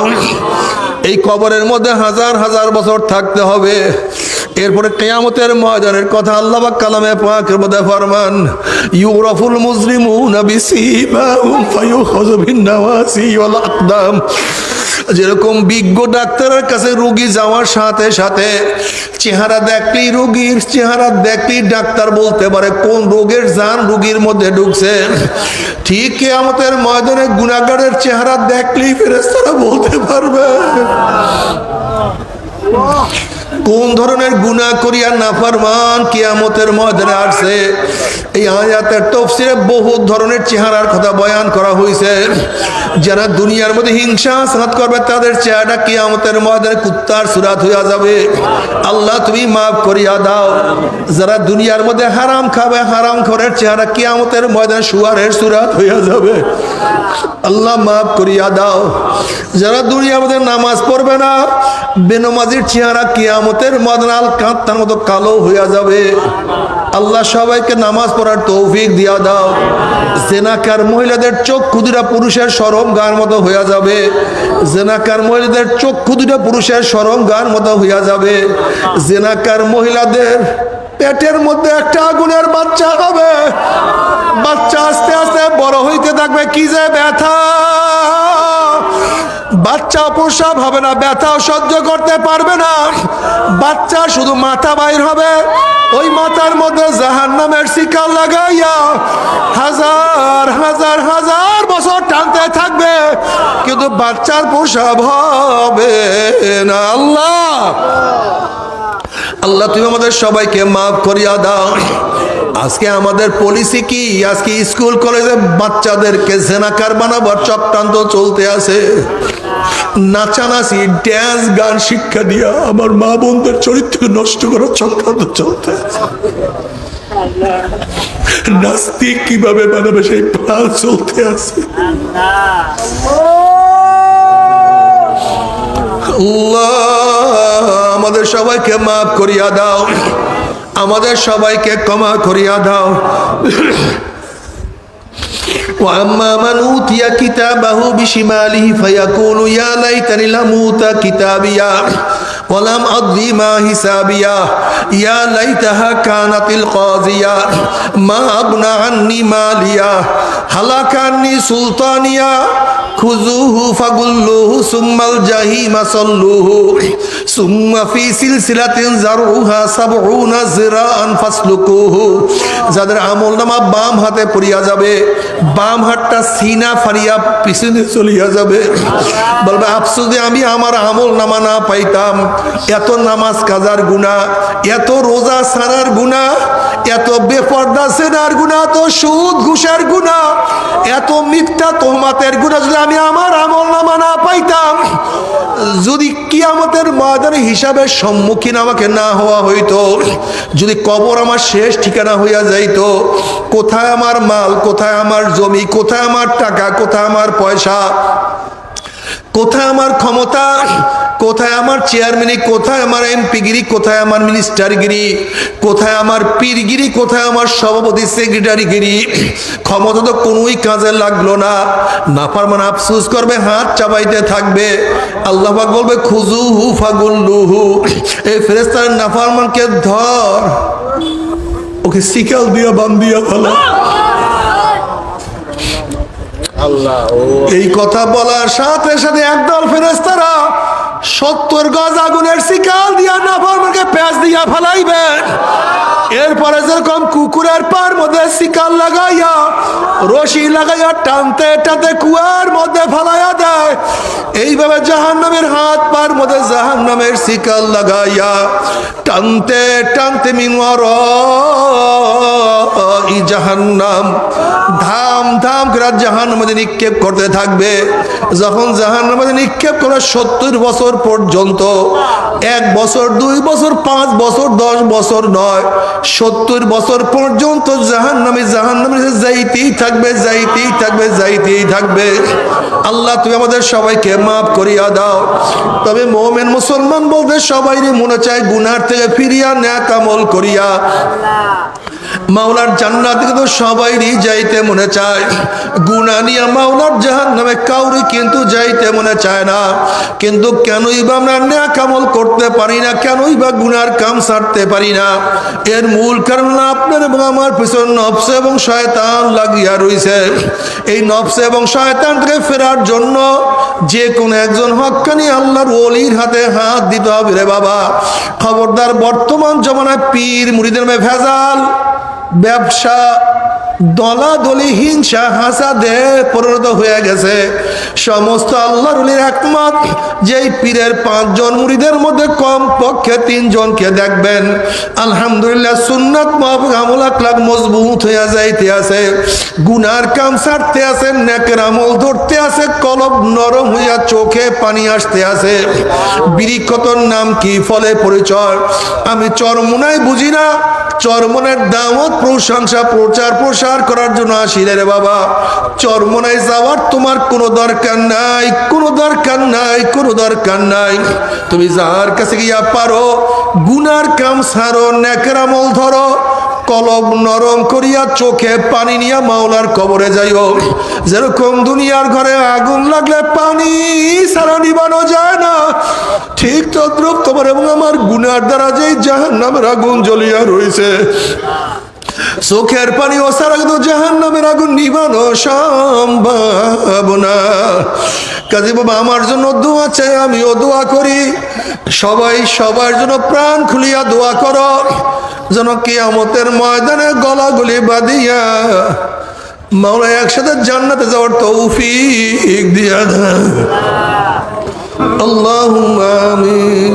এই কবরের মধ্যে হাজার হাজার বছর থাকতে হবে। এরপরে কিয়ামতের ময়দানের কথা আল্লাহ পাক কালামে পাকের মধ্যে ফরমান, ইউরাফুল মুজরিমুনা বিসিমাহুম ফায়ুখাযু বিন নাওয়াসি ওয়াল আকদাম। যেরকম বিজ্ঞ ডাক্তারের কাছে রোগী যাওয়ার সাথে সাথে চেহারা দেখলেই, রোগীর চেহারা দেখলেই ডাক্তার বলতে পারে কোন রোগের জান রোগীর মধ্যে ঢুকছে, ঠিক কিয়ামতের ময়দানে গুনাহগারের চেহারা দেখলেই ফেরেশতারা বলতে পারবে কোন ধরনের গুনাহ করিয়া নাফরমান কিয়ামতের ময়দানে আসছে। এই আয়াতের তাফসীরে বহু ধরনের চেহারার কথা বয়ান করা হয়েছে। যারা দুনিয়ার মধ্যে হিংসা হাসাদ করবে তাদের চেহারা কিয়ামতের ময়দানে কুত্তার সুরাত হইয়া যাবে। আল্লাহ তুমি মাফ করিয়া দাও। যারা দুনিয়ার মধ্যে হারাম খাবে, হারাম খোরের চেহারা কিয়ামতের ময়দানে শুয়ারের সুরাত হইয়া যাবে। আল্লাহ মাফ করিয়া দাও। যারা দুনিয়ার মধ্যে নামাজ পড়বে না, বেনমাজির চেহারা কিয়ামতের ময়দানে আল কাঁত্তার মতো কালো হইয়া যাবে। আল্লাহ সবাইকে নামাজ পড়ার তৌফিক দিয়া দাও। জেনাকার মহিলাদের চক্ষু দুটা পুরুষের শরম গার মতো হইয়া যাবে। জেনাকার মহিলাদের চক্ষু দুটা পুরুষের শরম গার মতো হইয়া যাবে। জেনাকার মহিলাদের পেটের মধ্যে একটা আগুনের বাচ্চা হবে। বাচ্চা আস্তে আস্তে বড় হইতে থাকবে, কি যে ব্যথা! বাচ্চা প্রসব হবে না, ব্যথাও সহ্য করতে পারবে না। বাচ্চা শুধু মাথা বাইর হবে, ওই মাথার মধ্যে জাহান্নামের শিকল লাগাইয়া হাজার হাজার হাজার বছর টানতে থাকবে, কিন্তু বাচ্চার প্রসব হবে না। আল্লাহ আল্লাহ তুমি আমাদের সবাইকে মাফ করিয়া দাও। আজকে আমাদের পলিসি কি? আজকে স্কুল কলেজে বাচ্চাদেরকে জেনাকার বানাবার চক্রান্ত চলতে আছে। নাচানাচি, ড্যান্স, গান শিক্ষা দিয়া আমার মা বোনদের চরিত্র নষ্ট করার চক্রান্ত চলতে আছে। নাস্তিক কিভাবে বানাবে সেই প্ল্যান চলতে আছে। আল্লাহ আমাদের সবাইকে মাফ করিয়া দাও, আমাদের সবাইকে ক্ষমা করিয়া দাও। وأما من أوتي كتابه بشماله فيقول يا ليتني لم أوت كتابيا ولم أدري ما حسابيا يا ليتها كانت القاضية ما أغنى عني ماليا هلك عني سلطانيا خذوه فغلوه ثم الجحيم صلوه ثم في سلسلة ذرعها 70 ذراعا فاسلكوه। যাদের আমলনামা বাম হাতে পড়িয়া যাবে, বাম হাতটা সিনা ফারিয়া পিছনে চলিয়া যাবে, বলবে আফসোস যে আমি আমার আমলনামা না পাইতাম। এত নামাজ কাজার গুনাহ, এত রোজা ছাড়ার গুনাহ, এত বেপরদা সেনার গুনাহ, এত সুদ ঘুষের গুনাহ, এত মিথ্যা তোহমাতের গুনাহ যদি আমি আমার আমলনামা না পাইতাম, যদি কিয়ামতের ময়দানে হিসাবের সম্মুখীন আমাকে না হওয়া হইতো, যদি কবর আমার শেষ ঠিকানা হইয়া যাইতো, কোথায় আমার মাল, কোথায় আমার জমি, কোথায় আমার টাকা, কোথায় আমার পয়সা, কোথায় আমার ক্ষমতা, কোথায় আমার চেয়ারম্যানি, কোথায় আমার এমপিগিরি, কোথায় আমার মিনিস্টারগিরি, কোথায় আমার পীরগিরি, কোথায় আমার সভাপতি সেক্রেটারিগিরি, ক্ষমতা তো কোনোই কাজে লাগলো না। নাফরমান আফসোস করবে, হাত চাবাইতে থাকবে। আল্লাহ পাক বলবে খুজুহু ফাগুল্লুহু, এই ফেরেশতার নাফরমানকে ধর, ওকে শিকল দিয়া বান্ধিয়া ফেলা। এই কথা বলার সাথে সাথে একদল ফেরেশতারা 70 গজ আগুনের শিকল দিয়া নাফরমানকে পেঁচ দিয়া ফেলাইবে। এরপরে যেরকম কুকুরের পার মধ্যে শিকল লাগাইয়া, রশি লাগাইয়া টানতে টানতে কুয়ার মধ্যে ফেলাইয়া দেয়, এইভাবে জাহান্নামের হাত পার মধ্যে জাহান্নামের শিকল লাগাইয়া টানতে টানতে মিনওয়ার জাহান্নাম ধাম ধাম করে জাহান্নামে নিক্ষেপ করতে থাকবে। যখন জাহান্নামে নিক্ষেপ করে 70 বছর পর্যন্ত, 1 বছর 2 বছর 5 বছর 10 বছর নয়, 70 বছর পর্যন্ত জাহান্নামে যাইতেই থাকবে, যাইতেই থাকবে, যাইতেই থাকবে। আল্লাহ তুমি আমাদের সবাইকে মাফ করিয়া দাও। তবে মুমিন মুসলমান বলতে সবাইরই মনে চায় গুনার থেকে ফিরিয়া নেক আমল করিয়া মাওলার জান্নাতে তো সবাইরই যাইতে মনে চায়, গুনাহ নিয়ে মাওলার জাহান্নামে কাউরে কিন্তু যাইতে মনে চায় না। কিন্তু কেনই বা আমরা নেক আমল করতে পারি না, কেনই বা গুনার কাম ছাড়তে পারি না? এর মূল কারণ আপনার এবং আমার পিছনে নফস এবং শয়তান লাগিয়া রইছে। এই নফস এবং শয়তান থেকে ফেরার জন্য যে কোনো একজন হক্কানি আল্লাহর ওলির হাতে হাত দিতে হবে রে বাবা। খবরদার, বর্তমান জমানায় পীর মুরিদের মধ্যে ভেজাল, ব্যবসা, দলাদলি, হিংসা, হাসাদে পরিণত হয়ে গেছে। সমস্ত আল্লাহর ওলির একমত, যেই পীরের 5 জন মুরিদের মধ্যে কম পক্ষে 3 জনকে দেখবেন আলহামদুলিল্লাহ সুন্নাত মাফিক আমল আকলাক মজবুত হয়ে যাইতে আছে, গুনার কাম ছাড়তে আছে, নেকের আমল ধরতে আছে, কলব নরম হইয়া চোখে পানি আসতে আছে। বিরিক্ষতর নাম কি, ফলে পরিচয়। আমি চরমোনাই বুঝি না, চরমনের দাওয়াত প্রশংসা প্রচার প্রসার করার জন্য আসিলে রে বাবা। চরমনায় যাওয়ার তোমার কোনো দরকার নাই, কোনো দরকার নাই, কোনো দরকার নাই। তুমি যার কাছে গিয়া পারো গুনার কাম ছাড়ো, নেকের আমল ধরো, কলব নরম করিয়া চোখে পানি নিয়া মাওলার কবরে যাইও। যেরকম দুনিয়ার ঘরে আগুন লাগলে পানি ছাড়া নিবানো যায় না, ঠিক তদ্রুপ তোমার এবং আমার গুনার দ্বারা যেই জাহান্নামের আগুন জ্বলিয়া রয়েছে, চোখের পানি ও সারা কিন্তু জাহান্নামের আগুন নিবানো সম্ভব না। কাজী বাবা, আমার জন্য দোয়া চাই, আমিও দোয়া করি। সবাই সবার জন্য প্রাণ খুলিয়া দোয়া করো, যেন কিয়ামতের ময়দানে গলাগলি বাঁধিয়া মাওলা একসাথে জান্নাতে যাওয়ার তৌফিক দিয়া দেন। আল্লাহুম্মা আমিন।